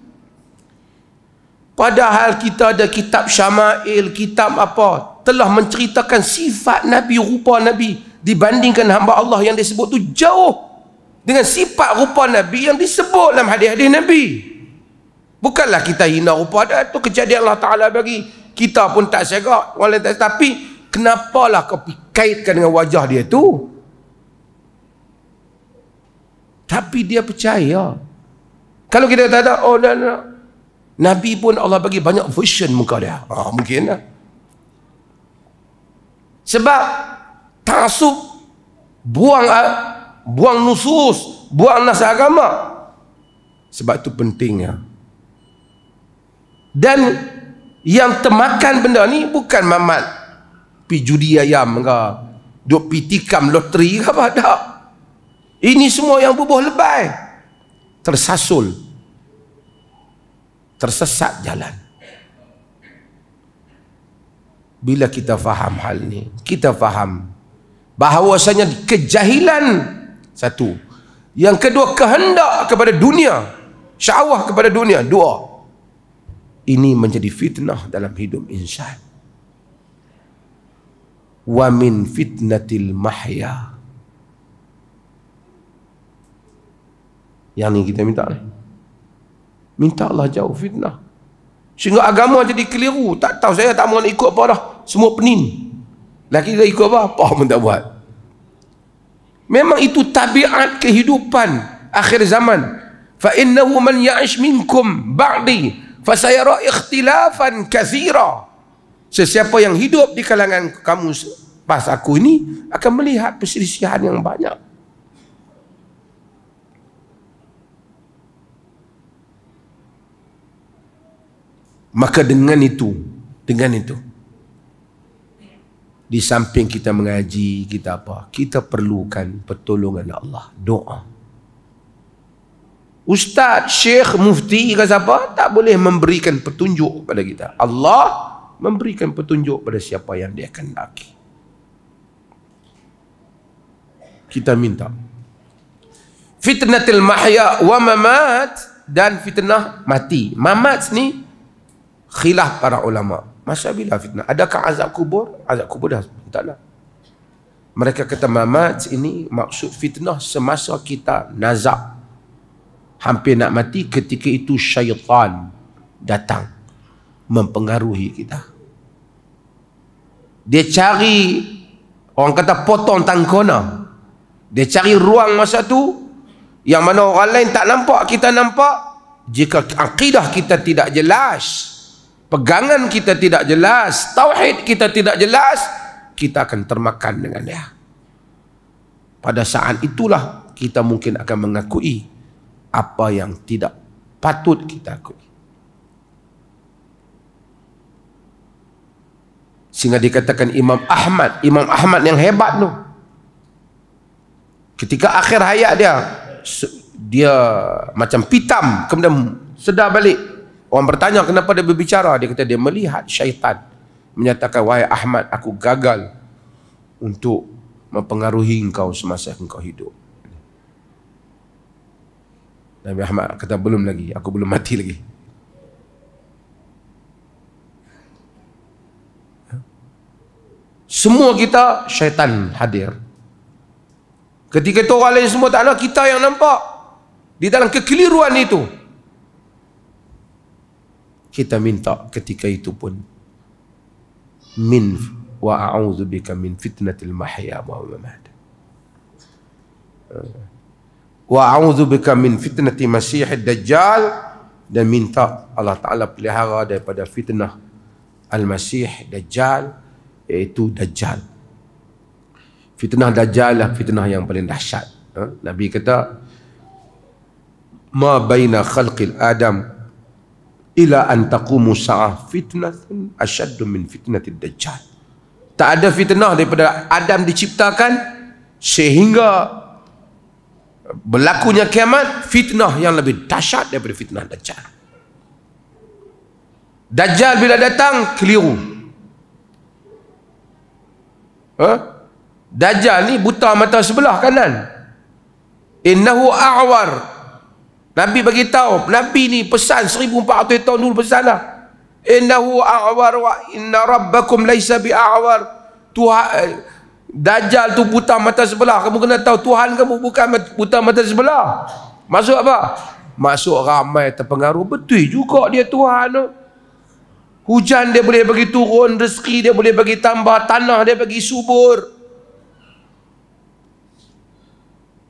Speaker 1: Padahal kita ada kitab Syama'il, kitab apa, telah menceritakan sifat Nabi, rupa Nabi, dibandingkan hamba Allah yang disebut tu jauh dengan sifat rupa Nabi yang disebut dalam hadis-hadis Nabi. Bukanlah kita hina rupa dia, tu kejadian Allah Ta'ala bagi. Kita pun tak serak. Tapi kenapalah kau kaitkan dengan wajah dia tu? Tapi dia percaya. Kalau kita kata, oh no. Nabi pun Allah bagi banyak version muka dia. Mungkin lah. Sebab ta'asub, buang nusus, buang nas agama. Sebab itu pentingnya. Dan yang termakan benda ni bukan mamat pi judi ayam ke, duk pi tikam loteri ke apa, tak. Ini semua yang bubuh lebay, tersasul, tersesat jalan. Bila kita faham hal ni, kita faham bahawasanya kejahilan satu, yang kedua kehendak kepada dunia, syahwah kepada dunia, dua, ini menjadi fitnah dalam hidup insan. Wa min fitnatil mahya, yang ni kita minta ni, minta Allah jauh fitnah, sehingga agama jadi keliru. Tak tahu, saya tak mahu ikut apa dah, semua penin. Laki dia ikut apa pun tak buat. Memang itu tabiat kehidupan akhir zaman. Fa innahu man ya'ish minkum ba'di fasayara ikhtilafan katsira. Sesiapa yang hidup di kalangan kamu pas aku ini akan melihat perselisihan yang banyak. Maka dengan itu, di samping kita mengaji, kita apa? Kita perlukan pertolongan Allah, doa. Ustaz, syekh, mufti ke siapa tak boleh memberikan petunjuk pada kita. Allah memberikan petunjuk pada siapa yang dia kehendaki. Kita minta. Fitnatul mahya wa mamat, dan fitnah mati. Mamat ni khilaf para ulama. Masa bila fitnah? Adakah azab kubur? Azab kubur dah taklah. Mereka kata mamat ini maksud fitnah semasa kita nazak, hampir nak mati, ketika itu syaitan datang mempengaruhi kita. Dia cari, orang kata potong tangkona. Dia cari ruang masa tu yang mana orang lain tak nampak, kita nampak. Jika akidah kita tidak jelas, pegangan kita tidak jelas, tauhid kita tidak jelas, kita akan termakan dengan dia. Pada saat itulah kita mungkin akan mengakui apa yang tidak patut kita akui. Sehingga dikatakan Imam Ahmad yang hebat tu, ketika akhir hayat dia macam pitam, kemudian sedar balik. Orang bertanya kenapa dia berbicara, dia kata dia melihat syaitan menyatakan, wahai Ahmad, aku gagal untuk mempengaruhi engkau semasa engkau hidup. Nabi Ahmad kata, belum lagi, aku belum mati lagi. Semua kita syaitan hadir. Ketika itu orang lain semua tak ada, kita yang nampak. Di dalam kekeliruan itu kita minta ketika itu pun, min wa a'udzubika min fitnatil mahya wa mamat, wa a'udzubika min fitnati masihid dajjal, dan minta Allah Ta'ala pelihara daripada fitnah al-masih dajjal, iaitu dajjal. Fitnah dajjal lah fitnah yang paling dahsyat. Nabi kata, ma baina khalqil adam ila an taqumu sa'ah fitnatun asyaddu min fitnatid dajjal. Tak ada fitnah daripada Adam diciptakan sehingga berlakunya kiamat, fitnah yang lebih dahsyat daripada fitnah dajjal. Dajjal bila datang keliru. Dajjal ni buta mata sebelah kanan. Innahu a'war. Nabi bagi tahu, Nabi ni pesan 1400 tahun dulu pesan dah. Innahu a'war wa inna rabbakum laisa bi'a'war. Tuhan Dajjal tu buta mata sebelah. Kamu kena tahu Tuhan kamu bukan buta mata sebelah. Maksud apa? Maksud ramai terpengaruh. Betul juga dia Tuhan tu. Hujan dia boleh bagi turun, rezeki dia boleh bagi tambah, tanah dia bagi subur.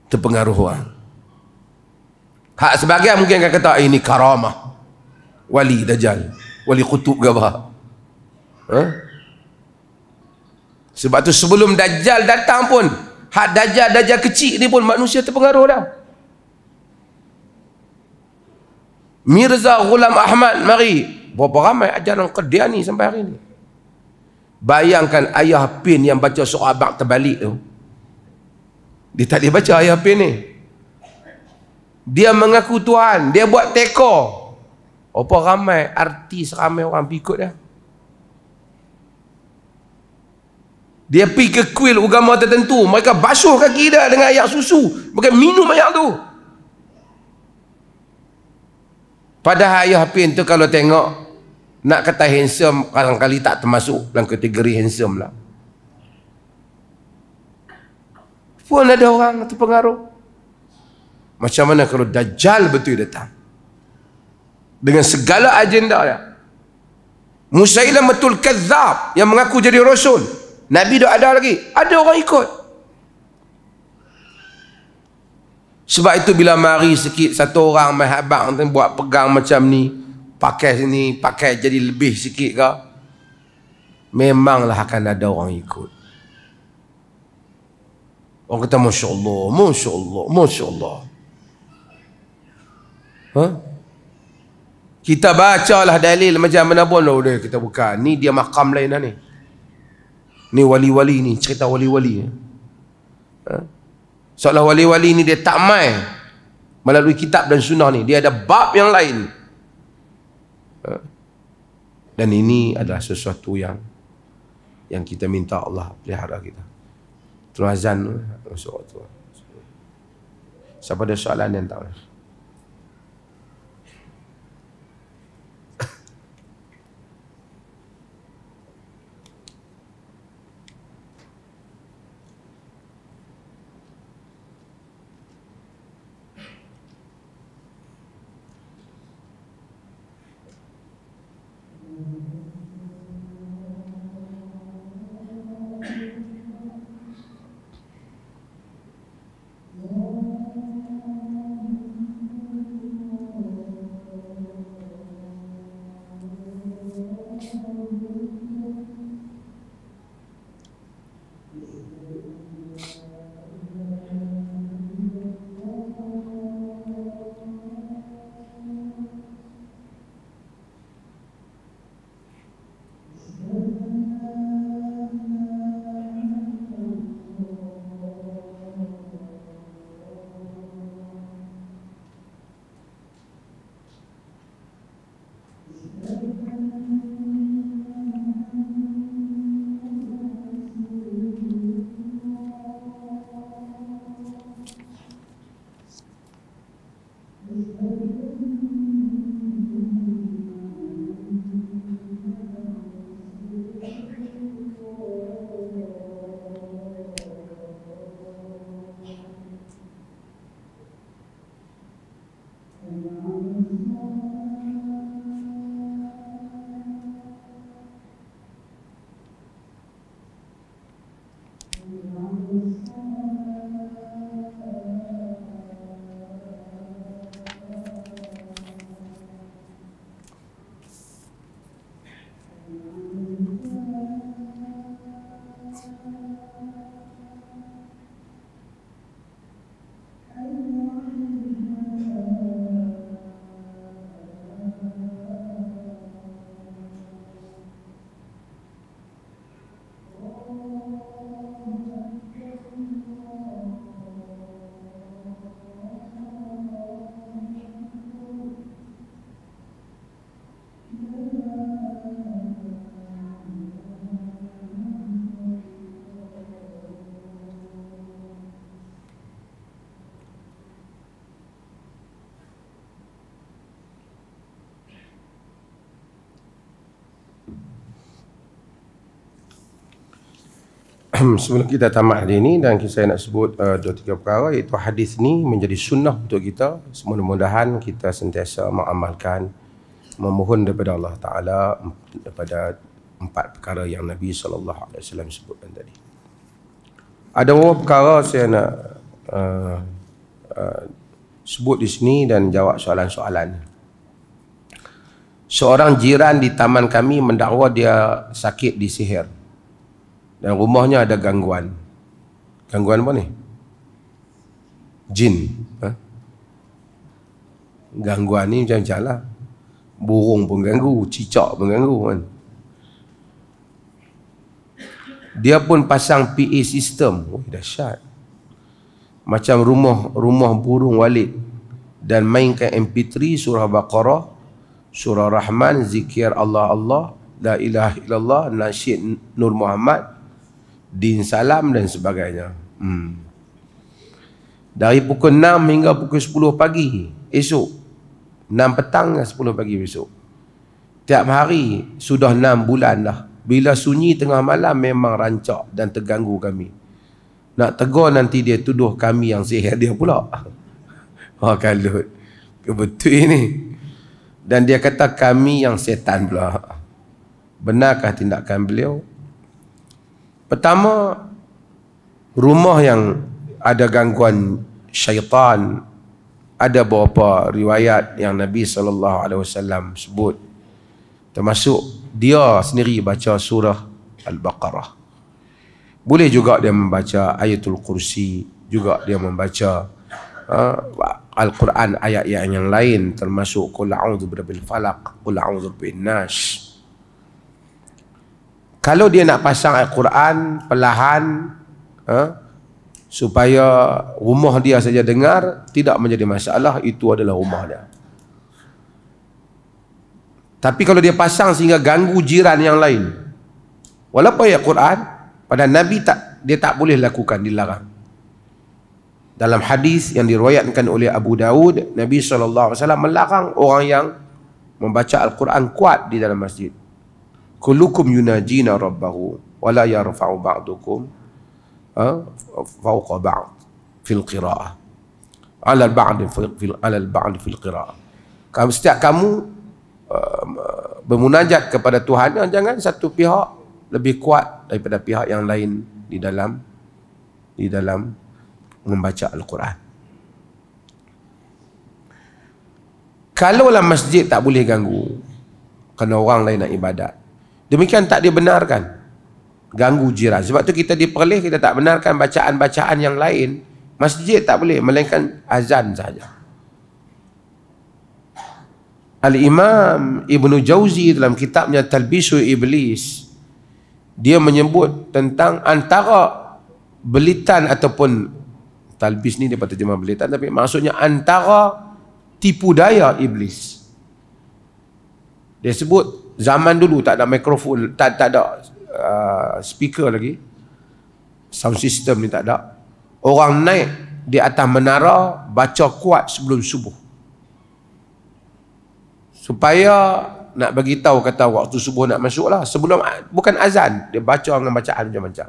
Speaker 1: Terpengaruh orang. Hak sebagian mungkin akan kata ini karamah wali Dajjal, wali kutub ke apa. Sebab tu sebelum Dajjal datang pun, hak Dajjal kecil ni pun manusia terpengaruh dah. Mirza Ghulam Ahmad, mari, berapa ramai ajaran Qadiani sampai hari ni. Bayangkan ayah Pin yang baca surah Abad terbalik tu, dia tak boleh baca ayah Pin ni. Dia mengaku Tuhan, dia buat teko. Apa ramai, artis ramai orang ikut dia. Dia pergi ke kuil agama tertentu, mereka basuh kaki dia dengan air susu, mereka minum air tu. Padahal ayah Hafin tu kalau tengok, nak kata handsome, kadang-kadang tak termasuk dalam kategori handsome lah. Pun ada orang terpengaruh. Macam mana kalau Dajjal betul datang? Dengan segala agenda dia. Musailamatul Kadzdzab yang mengaku jadi rasul. Nabi dah ada lagi. Ada orang ikut. Sebab itu bila mari sikit satu orang mahabak buat pegang macam ni, pakai sini, pakai jadi lebih sikit ke, memanglah akan ada orang ikut. Orang kata Masya Allah, Masya Allah, Masya Allah. Kita bacalah dalil macam mana pun, kita bukan. Ni dia makam lain lah ni. Ni wali-wali ni, cerita wali-wali. Seolah wali-wali ni dia tak mai melalui kitab dan sunnah ni. Dia ada bab yang lain. Dan ini adalah sesuatu yang kita minta Allah pelihara kita. Terus azan masuk waktu. Siapa ada soalan yang tak? Sebelum kita tamat hari ini, dan saya nak sebut 2-3 perkara, iaitu hadis ni menjadi sunnah untuk kita. Mudah-mudahan kita sentiasa mengamalkan, memohon daripada Allah Ta'ala daripada 4 perkara yang Nabi SAW sebutkan tadi. Ada beberapa perkara saya nak sebut di sini dan jawab soalan-soalan. Seorang jiran di taman kami mendakwa dia sakit disihir dan rumahnya ada gangguan. Gangguan apa ni? Jin. Gangguan ni macam-macam lah. Burung pun ganggu, cicak pun ganggu kan. Dia pun pasang PA system. Oh, dahsyat. Macam rumah burung Walid, dan mainkan MP3 surah Baqarah, surah Rahman, zikir Allah, la ilaha illallah, nasyid Nur Muhammad. din salam dan sebagainya. Dari pukul 6 hingga pukul 10 pagi esok, 6 petang dan 10 pagi besok. Tiap hari sudah 6 bulan dah. Bila sunyi tengah malam memang rancak dan terganggu kami. Nak tegur nanti dia tuduh kami yang sihir dia pula. Kalut. Kebetul ni. Dan dia kata kami yang setan pula. Benarkah tindakan beliau? Pertama, rumah yang ada gangguan syaitan, ada beberapa riwayat yang Nabi SAW sebut. Termasuk dia sendiri baca surah Al-Baqarah. Boleh juga dia membaca ayatul kursi, juga dia membaca Al-Quran ayat yang lain, termasuk Qul a'udzu birabbil falaq, Qul a'udzu birabbin nas. Kalau dia nak pasang Al-Quran perlahan, supaya rumah dia saja dengar, tidak menjadi masalah, itu adalah rumah dia. Tapi kalau dia pasang sehingga ganggu jiran yang lain, walaupun ayat Quran, pada Nabi dia tak boleh lakukan, dilarang. Dalam hadis yang diriwayatkan oleh Abu Daud, Nabi SAW melarang orang yang membaca Al-Quran kuat di dalam masjid. Kullukum yunajina rabbahu wa la yarfa'u ba'dukum fawqa ba'd fil qira'ah. Ala al-ba'd fil qira'ah. Setiap kamu bermunajat kepada Tuhan, jangan satu pihak lebih kuat daripada pihak yang lain di dalam membaca Al-Quran. Kalaulah masjid tak boleh ganggu kerana orang lain nak ibadat, demikian tak dibenarkan ganggu jiran. Sebab tu kita diperleh, kita tak benarkan bacaan-bacaan yang lain. Masjid tak boleh, melainkan azan saja. Al-Imam Ibn Jauzi dalam kitabnya Talbisul Iblis, dia menyebut tentang antara belitan ataupun talbis ni dia terjemah belitan, tapi maksudnya antara tipu daya iblis. Dia sebut zaman dulu tak ada mikrofon, tak ada speaker lagi, sound system ni tak ada. Orang naik di atas menara baca kuat sebelum subuh, supaya nak bagi tahu kata waktu subuh nak masuk lah. Sebelum, bukan azan, dia baca dengan bacaan macam-macam.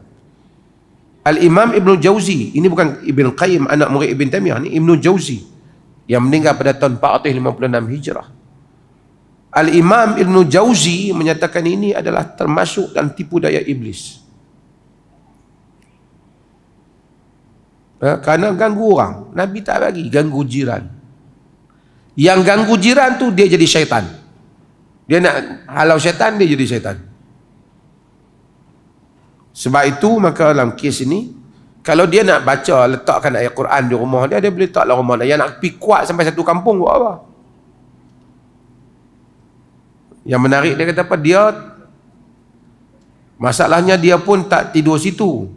Speaker 1: Al-Imam Ibn Jauzi, ini bukan Ibn Qayyim anak murid Ibn Taimiyah, ni Ibn Jauzi yang meninggal pada tahun 456 Hijrah. Al-Imam Ibn Jauzi menyatakan ini adalah termasuk dalam tipu daya iblis. Kerana ganggu orang. Nabi tak bagi ganggu jiran. Yang ganggu jiran tu dia jadi syaitan. Dia nak halau syaitan, dia jadi syaitan. Sebab itu maka dalam kes ini, kalau dia nak baca, letakkan ayat Quran di rumah dia, dia boleh letaklah rumah dia. Yang nak pergi kuat sampai satu kampung buat apa? Yang menarik dia kata apa? Dia, masalahnya dia pun tak tidur situ.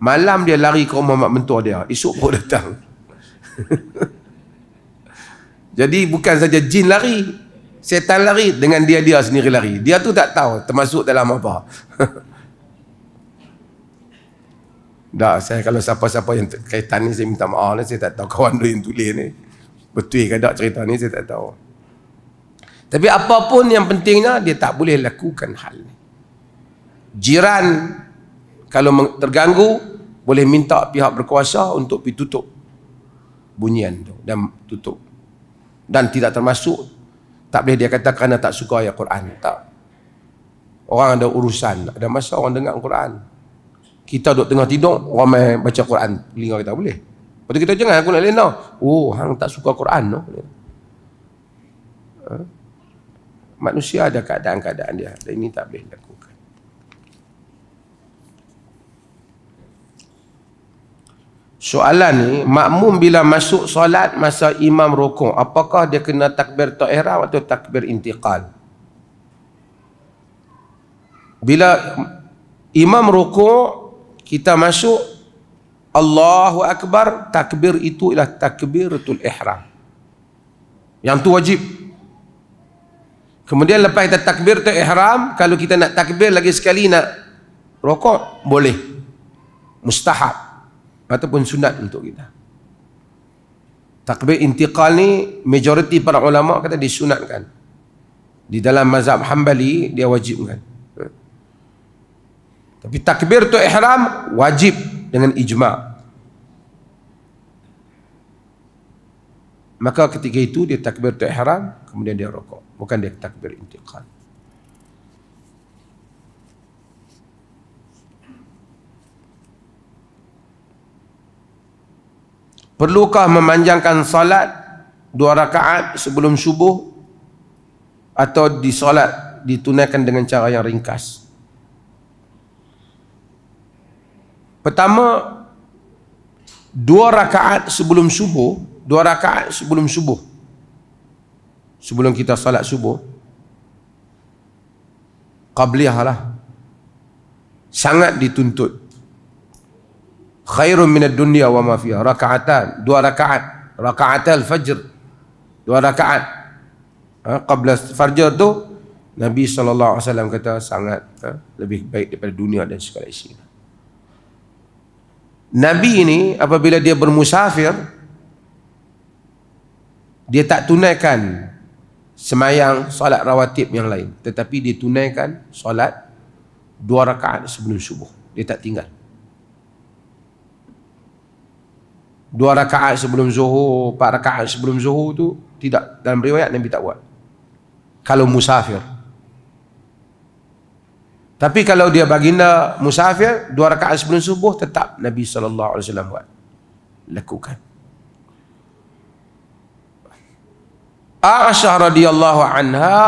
Speaker 1: Malam dia lari ke rumah mak mentua dia, esok pun datang. Jadi bukan saja jin lari, setan lari, dengan dia sendiri lari. Dia tu tak tahu termasuk dalam apa. Dah, saya kalau siapa-siapa yang kaitan ni, saya minta maaf lah, saya tak tahu kawan dia yang tulis ni. Betul ke tak cerita ni, saya tak tahu. Tapi apapun yang pentingnya, dia tak boleh lakukan hal ni. Jiran kalau terganggu, boleh minta pihak berkuasa untuk pergi tutup bunyian tu dan tutup. Dan tidak termasuk, tak boleh dia kata kerana tak suka ayat Quran. Tak. Orang ada urusan, ada masa orang dengar Quran. Kita duduk tengah tidur, orang main baca Quran, telinga kita boleh. Lepas tu kita jangan aku nak lena. Oh, hang tak suka Quran no. Manusia ada keadaan-keadaan dia. Dan ini tak boleh lakukan. Soalan ni, makmum bila masuk solat masa imam rukuk, apakah dia kena takbir ihram atau takbir intiqal? Bila imam rukuk, kita masuk Allahu Akbar, takbir itu ialah takbiratul ihram. Yang tu wajib. Kemudian lepas kita takbir tu ihram, kalau kita nak takbir lagi sekali nak rokok boleh, mustahab ataupun sunat untuk kita. Takbir intiqal ni majoriti para ulama kata disunatkan. Di dalam mazhab Hambali dia wajibkan. Tapi takbir tu ihram wajib dengan ijma'. Maka ketika itu dia takbir tu ihram, kemudian dia rokok, bukan dia takbir intiqal. Perlukah memanjangkan salat 2 rakaat sebelum subuh atau ditunaikan dengan cara yang ringkas? Pertama, 2 rakaat sebelum subuh, 2 rakaat sebelum subuh, sebelum kita salat subuh, qabliyah lah, sangat dituntut. Khairun minad dunya wa ma fiha, raka'atan, 2 rakaat, raka'atal fajr, 2 rakaat qabla fajr tu Nabi SAW kata sangat lebih baik daripada dunia dan segala isinya. Nabi ini apabila dia bermusafir, dia tak tunaikan semayang solat rawatib yang lain, tetapi dia tunaikan solat 2 rakaat sebelum subuh. Dia tak tinggal. 2 rakaat sebelum zuhur, 4 rakaat sebelum zuhur tu tidak, dalam riwayat Nabi tak buat kalau musafir. Tapi kalau dia baginda musafir, 2 rakaat sebelum subuh tetap Nabi SAW buat, lakukan. Aisyah radhiyallahu anha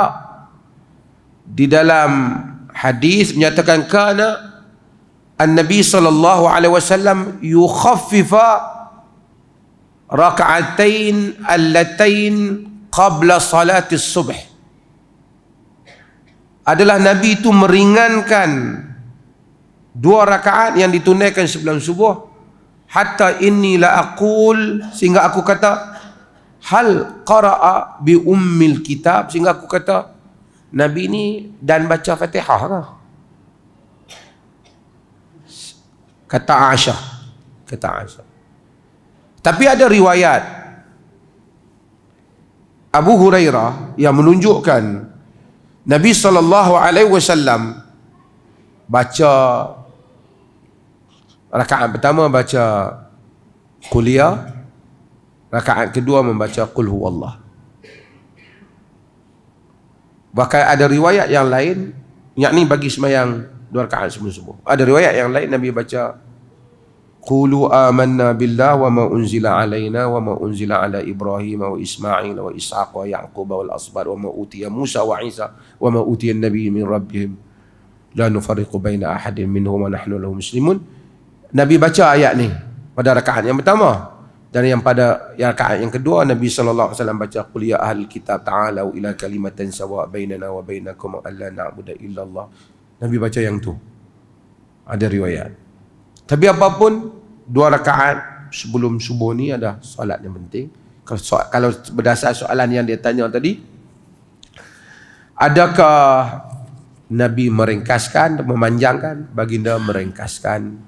Speaker 1: di dalam hadis menyatakan kana an-Nabi sallallahu alaihi wasallam yukhaffifa raka'atain allatain qabla salati subh. Adalah Nabi itu meringankan 2 rakaat yang ditunaikan sebelum subuh, hatta inni la aqul, sehingga aku kata hal qara'a bi ummil kitab, sehingga aku kata Nabi ini dan baca Fatihah ke? Kata Aisyah. Tapi ada riwayat Abu Hurairah yang menunjukkan Nabi SAW baca rakaat pertama baca Quliyah, rakaat kedua membaca Qul Huwallah. Bahkan ada riwayat yang lain, yakni bagi sembahyang 2 rakaat sebelum subuh, ada riwayat yang lain Nabi baca Qulu amanna billah wa ma unzila alaina wa ma unzila ala Ibrahim wa Ismail wa Ishaq wa Yaqub wal asbar wa ma utiya Musa wa Isa wa ma utiya an-nabiy min rabbihim la nufarriqu baina ahadin minhum wa nahnu lahu muslimun. Nabi baca ayat ni pada rakaat yang pertama, dan yang pada rakaat yang kedua Nabi SAW baca qul ya ahlul kitab ta'alu ila kalimatin sawa bainana wa bainakum alla na'budu illa Allah. Nabi baca yang tu. Ada riwayat. Tapi apapun, 2 rakaat sebelum subuh ni ada solat yang penting. Kalau berdasar soalan yang dia tanya tadi, adakah Nabi meringkaskan, memanjangkan? Baginda meringkaskan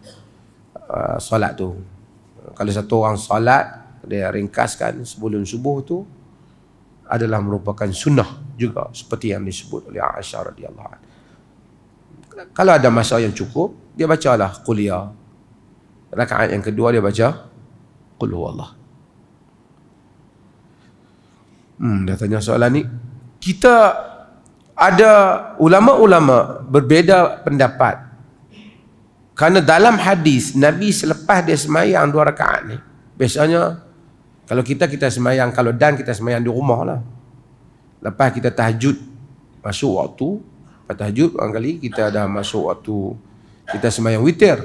Speaker 1: solat tu. Kalau satu orang solat, dia ringkaskan sebelum subuh tu, adalah merupakan sunnah juga, seperti yang disebut oleh Aisyah radhiyallahu anha. Kalau ada masa yang cukup, dia bacalah Quliyah. Rakaat yang kedua dia baca Qul Huwallah. Dah tanya soalan ni. Kita ada ulama-ulama berbeza pendapat. Kerana dalam hadis Nabi selepas dia semayang 2 rakaat ni, biasanya kalau kita semayang, kalau kita semayang di rumah lah. Lepas kita tahajud, masuk waktu tahajud, barangkali kita dah masuk waktu kita semayang witir,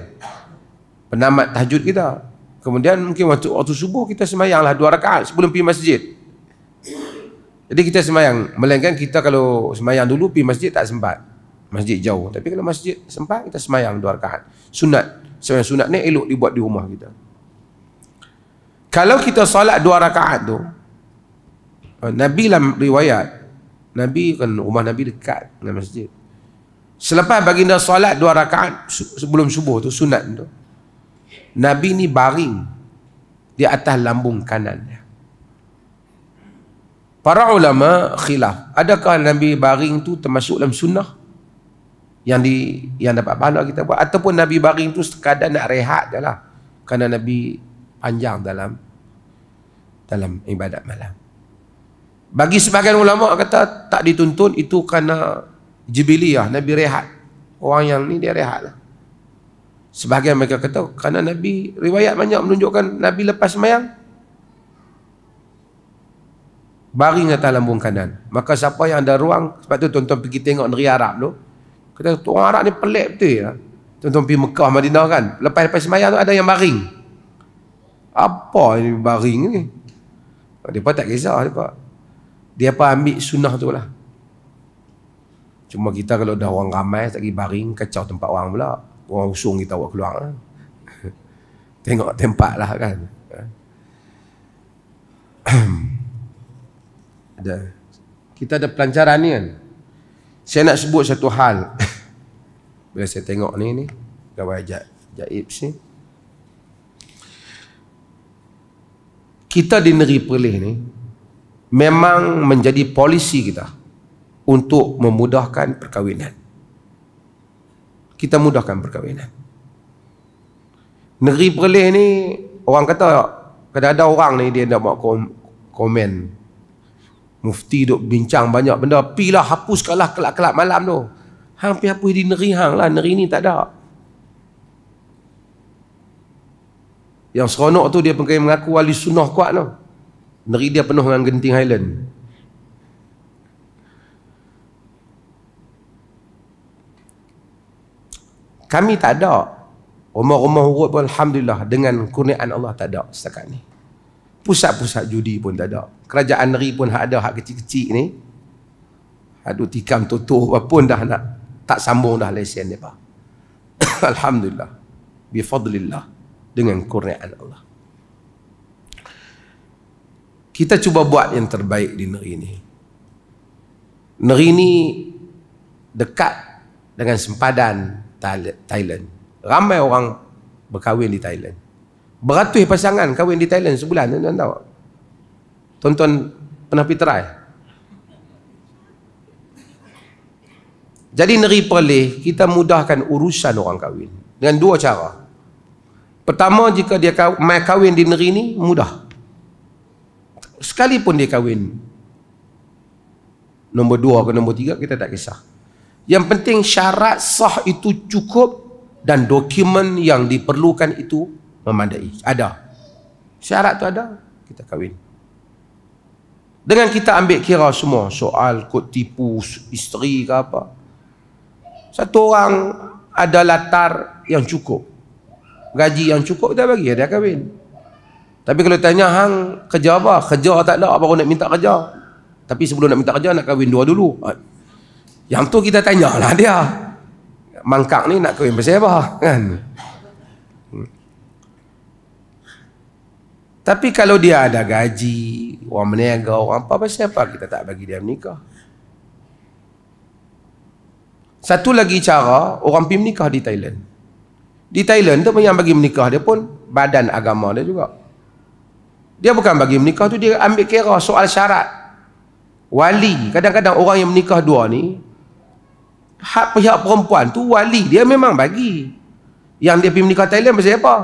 Speaker 1: penamat tahajud kita. Kemudian mungkin waktu subuh kita semayanglah 2 rakaat sebelum pergi masjid. Jadi kita semayang, melainkan kita kalau semayang dulu pergi masjid tak sempat, masjid jauh. Tapi kalau masjid sempat, kita semayang 2 rakaat sunat. Semayang sunat ni elok dibuat di rumah kita. Kalau kita salat 2 rakaat tu, Nabi dalam riwayat, Nabi kan rumah Nabi dekat dengan masjid. Selepas baginda solat 2 rakaat sebelum subuh tu, sunat tu, Nabi ni baring di atas lambung kanannya. Para ulama khilaf, adakah Nabi baring tu termasuk dalam sunnah yang dapat pahala kita buat, ataupun Nabi baring tu sekadar nak rehat je lah, kerana Nabi panjang dalam ibadat malam. Bagi sebahagian ulama kata tak dituntut, itu kerana jibiliyah, Nabi rehat. Orang yang ni dia rehat lah. Sebahagian mereka kata kerana Nabi, riwayat banyak menunjukkan Nabi lepas sembahyang baring atas lambung kanan. Maka siapa yang ada ruang, sebab tu tuan-tuan pergi tengok negeri Arab tu, kata orang Arab ni pelik betul ya. Tuan-tuan pergi Mekah, Madinah kan, lepas sembahyang tu ada yang baring. Apa ini baring ni? Dia pun tak kisah, dia pun ambil sunnah tu lah. Cuma kita kalau dah orang ramai tak pergi baring, kacau tempat orang pula. Orang usung kita buat keluar lah. Tengok tempat lah kan. Kita ada pelancaran ni kan. Saya nak sebut satu hal. Bila saya tengok ni gawai Jaib ni, kita di negeri Perlis ni memang menjadi polisi kita untuk memudahkan perkahwinan. Kita mudahkan perkahwinan. Negeri Perlis ni, orang kata kadang-kadang orang ni dia nak buat komen. Mufti duk bincang banyak benda, pilah hapuskanlah kelab-kelab malam tu. Hang pi hapus di negeri hang lah, negeri ni tak ada. Yang seronok tu dia pakai mengaku wali sunnah kuat tu. Negeri dia penuh dengan Genting Highland. Kami tak ada. Rumah-rumah urut pun alhamdulillah dengan kurniaan Allah tak ada setakat ni. Pusat-pusat judi pun tak ada. Kerajaan negeri pun ada hak kecil-kecil ni. Aduh tikam tutup apa pun dah nak tak sambung dah lesen dia. Alhamdulillah. Bifadlillah, dengan kurniaan Allah. Kita cuba buat yang terbaik di negeri ini. Negeri ini dekat dengan sempadan Thailand. Ramai orang berkahwin di Thailand. Beratus pasangan kahwin di Thailand sebulan. Tuan-tuan tahu? Tuan-tuan pernah pergi try? Jadi negeri Perlis, kita mudahkan urusan orang kahwin dengan 2 cara. Pertama, jika dia mai kahwin di negeri ini, mudah. Sekalipun dia kahwin nombor 2 ke nombor 3, kita tak kisah. Yang penting syarat sah itu cukup dan dokumen yang diperlukan itu memadai. Ada. Syarat tu ada, kita kahwin. Dengan kita ambil kira semua, soal kod tipu isteri ke apa. Satu orang ada latar yang cukup, gaji yang cukup, dia bagi, dia kahwin. Tapi kalau tanya hang kerja apa? Kerja tak ada, baru nak minta kerja. Tapi sebelum nak minta kerja, nak kahwin 2 dulu. Yang tu kita tanyalah dia, mangkak ni nak kahwin pasal apa kan? Tapi kalau dia ada gaji, orang meniaga, orang apa, pasal apa kita tak bagi dia menikah? Satu lagi cara, orang pergi menikah di Thailand. Di Thailand tu yang bagi menikah dia pun badan agama dia juga. Dia bukan bagi menikah tu, dia ambil kira soal syarat. Wali, kadang-kadang orang yang menikah 2 ni, hak pihak perempuan tu wali dia memang bagi. Yang dia pergi menikah Thailand pasal apa?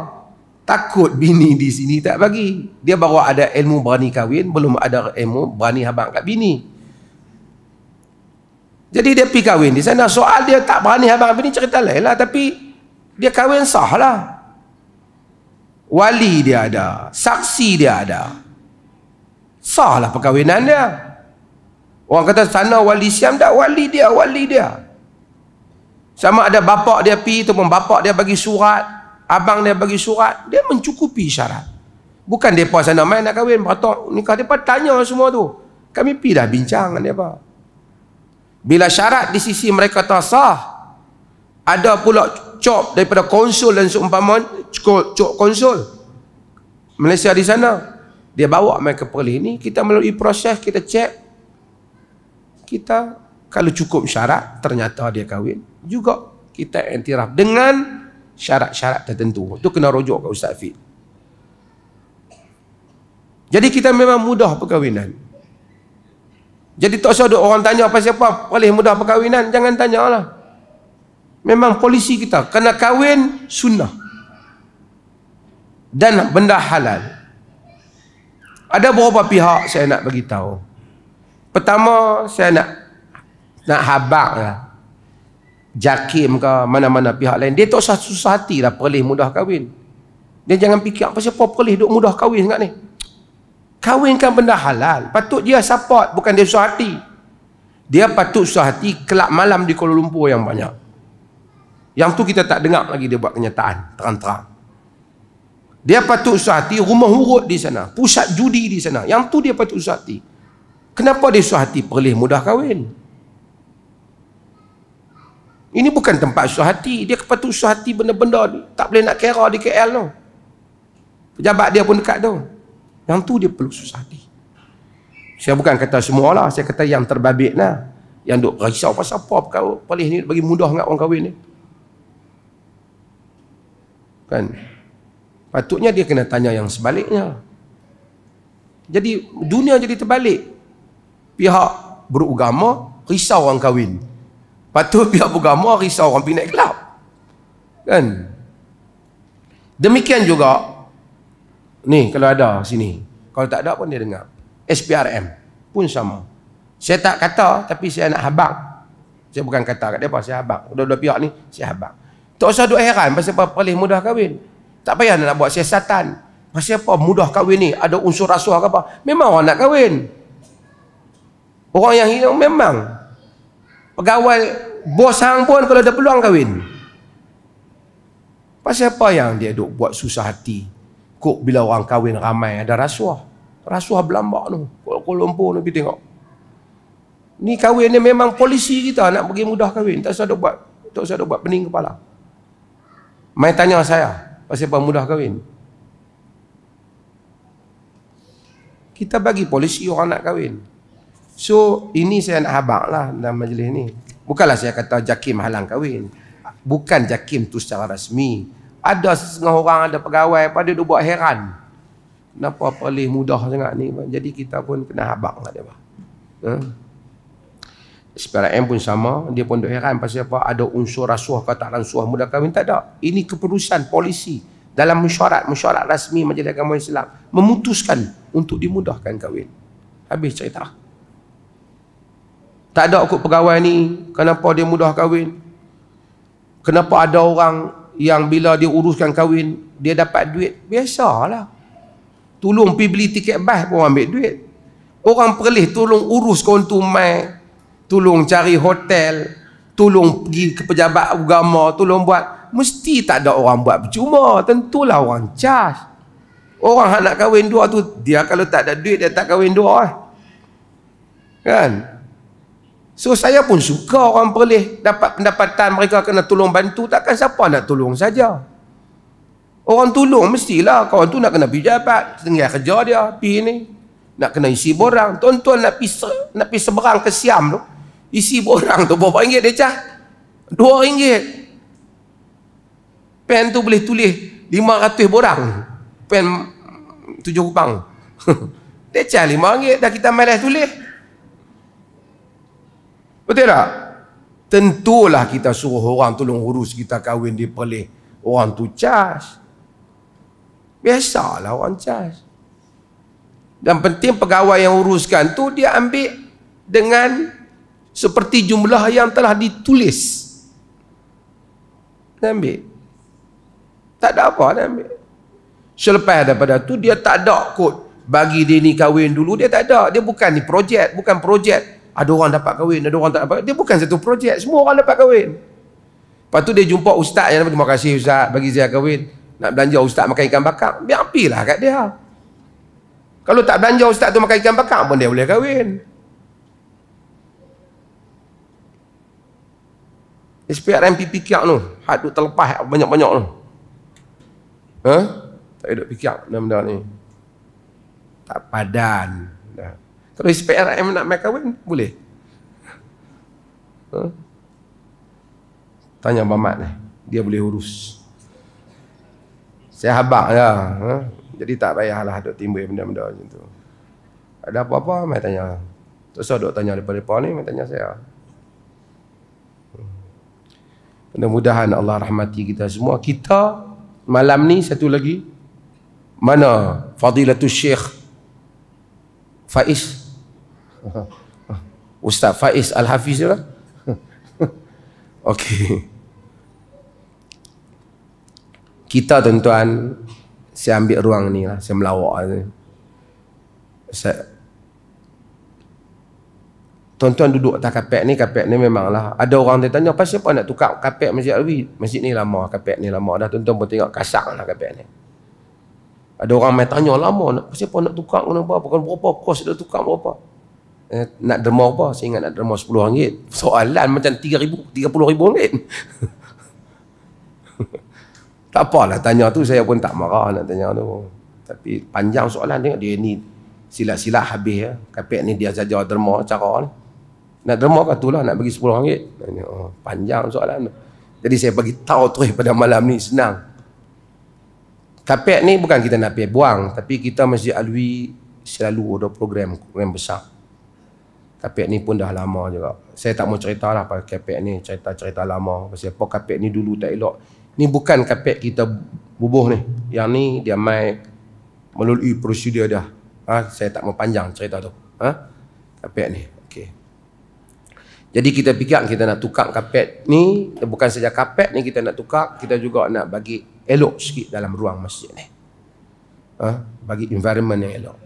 Speaker 1: Takut bini di sini tak bagi. Dia baru ada ilmu berani kahwin, belum ada ilmu berani habang kat bini. Jadi dia pergi kahwin di sana. Soal dia tak berani habang bini cerita lain lah, tapi dia kahwin sah lah. Wali dia ada, saksi dia ada, sah lah perkahwinan dia. Orang kata sana wali Siam, tak, wali dia. Sama ada bapak dia pergi ataupun bapak dia bagi surat, abang dia bagi surat, dia mencukupi syarat. Bukan mereka sana main nak kahwin, beratok nikah, mereka tanya semua tu. Kami pergi dah bincang dengan mereka. Bila syarat di sisi mereka tak sah, ada pula cop daripada konsul dan seumpama cop konsul Malaysia di sana, dia bawa mereka ke Perlis ni, kita melalui proses, kita cek, kita kalau cukup syarat, ternyata dia kahwin, juga kita iktiraf dengan syarat-syarat tertentu. Itu kena rujuk ke Ustaz Fid. Jadi kita memang mudah perkahwinan. Jadi tak usah ada orang tanya apa siapa boleh mudah perkahwinan, jangan tanyalah. Memang polisi kita kena kahwin sunnah dan benda halal. Ada beberapa pihak saya nak bagi tahu. Pertama, saya nak habaq lah. Jakim ke mana-mana pihak lain, dia tak usah susah hati lah perlih mudah kahwin. Dia jangan fikir apa siapa perlih duk mudah kahwin sangat ni. Kahwinkan benda halal. Patut dia support, bukan dia susah hati. Dia patut susah hati kelab malam di Kuala Lumpur yang banyak. Yang tu kita tak dengar lagi dia buat kenyataan terang-terang. Dia patut susah hati rumah hurut di sana, pusat judi di sana. Yang tu dia patut susah hati. Kenapa dia susah hati perlih mudah kahwin? Ini bukan tempat susah hati. Dia patut susah hati benda-benda ni. Tak boleh nak kira di KL tu. Pejabat dia pun dekat tu. Yang tu dia perlu susah hati. Saya bukan kata semua lah. Saya kata yang terbabit lah. Yang duk risau pasal apa perlih ni bagi mudah dengan orang kahwin ni. Kan? Patutnya dia kena tanya yang sebaliknya. Jadi dunia jadi terbalik. Pihak beragama risau orang kahwin. Patut pihak beragama risau orang pindah gelap. Kan? Demikian juga ni kalau ada sini. Kalau tak ada pun dia dengar. SPRM pun sama. Saya tak kata tapi saya nak habaq. Saya bukan kata kat dia apa, saya habaq. Dua-dua pihak ni saya habaq. Tak usah duk heran pasal apa perlih mudah kahwin. Tak payah nak buat siasatan. Pasal apa mudah kahwin ni ada unsur rasuah ke apa. Memang orang nak kahwin. Orang yang hilang memang. Pegawai bos hang pun kalau ada peluang kahwin. Pasal apa yang dia duk buat susah hati? Kok bila orang kahwin ramai ada rasuah. Rasuah berlambak tu. Kuala Lumpur ni pergi tengok. Ni kahwin ni memang polisi kita nak bagi mudah kahwin. Tak usah duk buat pening kepala. Mai tanya saya pasal apa mudah kahwin. Kita bagi polisi orang nak kahwin. So ini saya nak habaq lah dalam majlis ni. Bukanlah saya kata JAKIM halang kahwin. Bukan JAKIM tu secara rasmi. Ada setengah orang, ada pegawai pada duk buat heran. Kenapa perlih mudah sangat ni? Jadi kita pun kena habaq lah dia. SPRM pun sama, dia pun duk heran pasal apa ada unsur rasuah ke tak rasuah mudah kahwin. Tak ada. Ini keputusan polisi dalam mesyuarat rasmi Majlis Agama Islam memutuskan untuk dimudahkan kahwin. Habis cerita. Tak ada kot pegawai ni kenapa dia mudah kahwin. Kenapa ada orang yang bila dia uruskan kahwin dia dapat duit. Biasalah. Tolong pergi beli tiket bas pun ambil duit. Orang perlih tolong urus kontu mai, tolong cari hotel, tolong pergi ke pejabat agama, tolong buat. Mesti tak ada orang buat percuma. Tentulah orang charge. Orang yang nak kahwin dua tu, dia kalau tak ada duit dia tak kahwin dua. Kan? So saya pun suka orang perlih dapat pendapatan, mereka kena tolong bantu. Takkan siapa nak tolong saja. Orang tolong mestilah kawan tu nak kena pergi jabat, setengah kerja dia pergi ni. Nak kena isi borang. Tuan-tuan nak pergi seberang ke Siam tu, isi borang tu berapa ringgit dia cah? RM2. Pen tu boleh tulis 500 borang. Pen 7 kupang. Dia cah RM5 dah kita malas tulis. Betul tak? Tentulah kita suruh orang tolong urus kita kahwin di perlih. Orang tu charge. Biasalah orang charge. Dan penting pegawai yang uruskan tu dia ambil dengan seperti jumlah yang telah ditulis. Dia ambil. Tak ada apa dia ambil. Selepas daripada tu dia tak ada kot bagi dia ni kahwin dulu, dia tak ada. Dia bukan ni projek, bukan projek. Ada orang dapat kahwin, ada orang tak dapat. Dia bukan satu projek, semua orang dapat kahwin. Lepas tu dia jumpa ustaz yang terima kasih ustaz bagi saya kahwin. Nak belanja ustaz makan ikan bakar, biar apilah kat dia. Kalau tak belanja ustaz tu makan ikan bakar pun dia boleh kahwin. SPRM PPK tu, had tu terlepas banyak-banyak tu. Tak ada fikir benda-benda ni. Tak padan. Dah. Kalau SPRM nak main kahwin, boleh. Tanya Mamat ni, dia boleh urus. Saya habaq je. Jadi tak payahlah duk timbul benda-benda macam tu. Ada apa-apa, mai tanya. Tak usah duk tanya depan-depan ni, mai tanya saya. Mudah-mudahan Allah rahmati kita semua. Kita malam ni satu lagi, mana Fadilatul Syekh Faiz, Ustaz Faiz Al-Hafiz lah. Okey. Kita tuan-tuan, saya ambil ruang ni lah, saya melawak ni. Tuan-tuan duduk atas kapek ni memanglah. Ada orang dia tanya, pasal apa nak tukar kapek Masjid Alwi? Masjid ni lama, kapek ni lama dah. Tuan-tuan pun tengok kasar lah kapek ni. Ada orang main tanya lama, pasal apa nak tukar, kenapa? Bukan berapa, kos dia tukar berapa? Nak derma apa? Saya ingat nak derma RM10. Soalan macam RM30,000 Tak apalah tanya tu, saya pun tak marah nak tanya tu. Tapi panjang soalan, tengok dia ni silat-silat habis ya. Kapek ni dia saja derma cara ni. Nak derma kat tu lah, nak bagi RM10. Oh, panjang soalan tu. Jadi saya bagi tahu terus pada malam ni, senang. Kapek ni bukan kita nak pergi buang, tapi kita Masjid Alwi selalu ada program besar. Kapek ni pun dah lama juga. Saya tak mau cerita lah pasal kapek ni, cerita lama. Pasal apa kapek ni dulu tak elok. Ni bukan kapek kita bubuh ni. Yang ni dia mai melalui prosedur dah. Saya tak mau panjang cerita tu. Kapek ni. Okey. Jadi kita fikir kita nak tukar kapek ni, bukan saja kapek ni kita nak tukar, kita juga nak bagi elok sikit dalam ruang masjid ni. Bagi environment yang elok.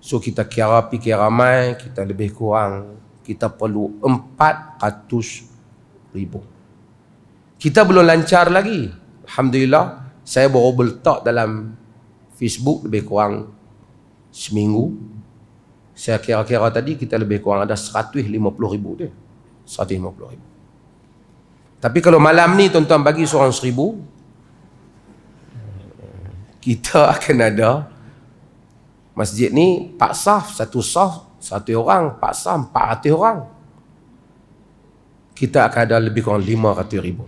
Speaker 1: So kita kira fikir ramai, kita lebih kurang kita perlu 400,000. Kita belum lancar lagi. Alhamdulillah, saya baru letak dalam Facebook lebih kurang seminggu. Saya kira-kira tadi kita lebih kurang ada 150,000 dia. 150,000. Tapi kalau malam ni tuan-tuan bagi seorang 1,000, kita akan ada masjid ni 4 saf, 1 saf 1 orang, 4 saf 400 orang. Kita akan ada lebih kurang 500,000.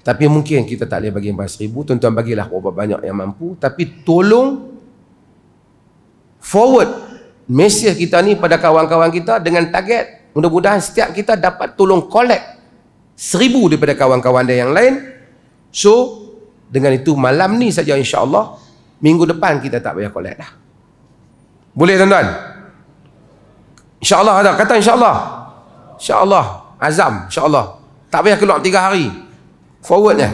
Speaker 1: Tapi mungkin kita tak boleh bagi 4,000, tuan-tuan bagilah berapa banyak yang mampu, tapi tolong forward mesej kita ni pada kawan-kawan kita dengan target mudah-mudahan setiap kita dapat tolong collect 1,000 daripada kawan-kawan dia yang lain. So dengan itu malam ni saja insya-Allah, minggu depan kita tak payah collect dah. Boleh tuan-tuan? InsyaAllah ada. Kata insyaAllah. InsyaAllah. Azam. InsyaAllah. Tak payah keluar 3 hari. Forwardnya.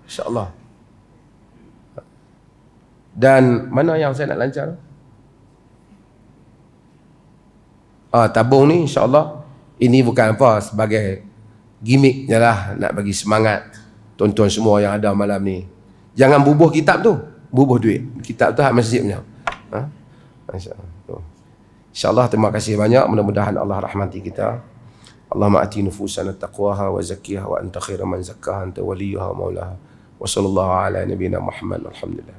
Speaker 1: InsyaAllah. Dan mana yang saya nak lancar? Tabung ni insyaAllah. Ini bukan apa, sebagai gimmick je lah. Nak bagi semangat tuan-tuan semua yang ada malam ni. Jangan bubuh kitab tu. Bubuh duit. Kitab tu hak masjid punya. InsyaAllah terima kasih banyak. Mudah-mudahan Allah rahmati kita. Allahumma ati nufusana taqwaha wa zakkiha wa anta khairu man zakkaha anta waliyuha wa maulaha. Wa sallallahu ala nabiyyina Muhammad. Alhamdulillah.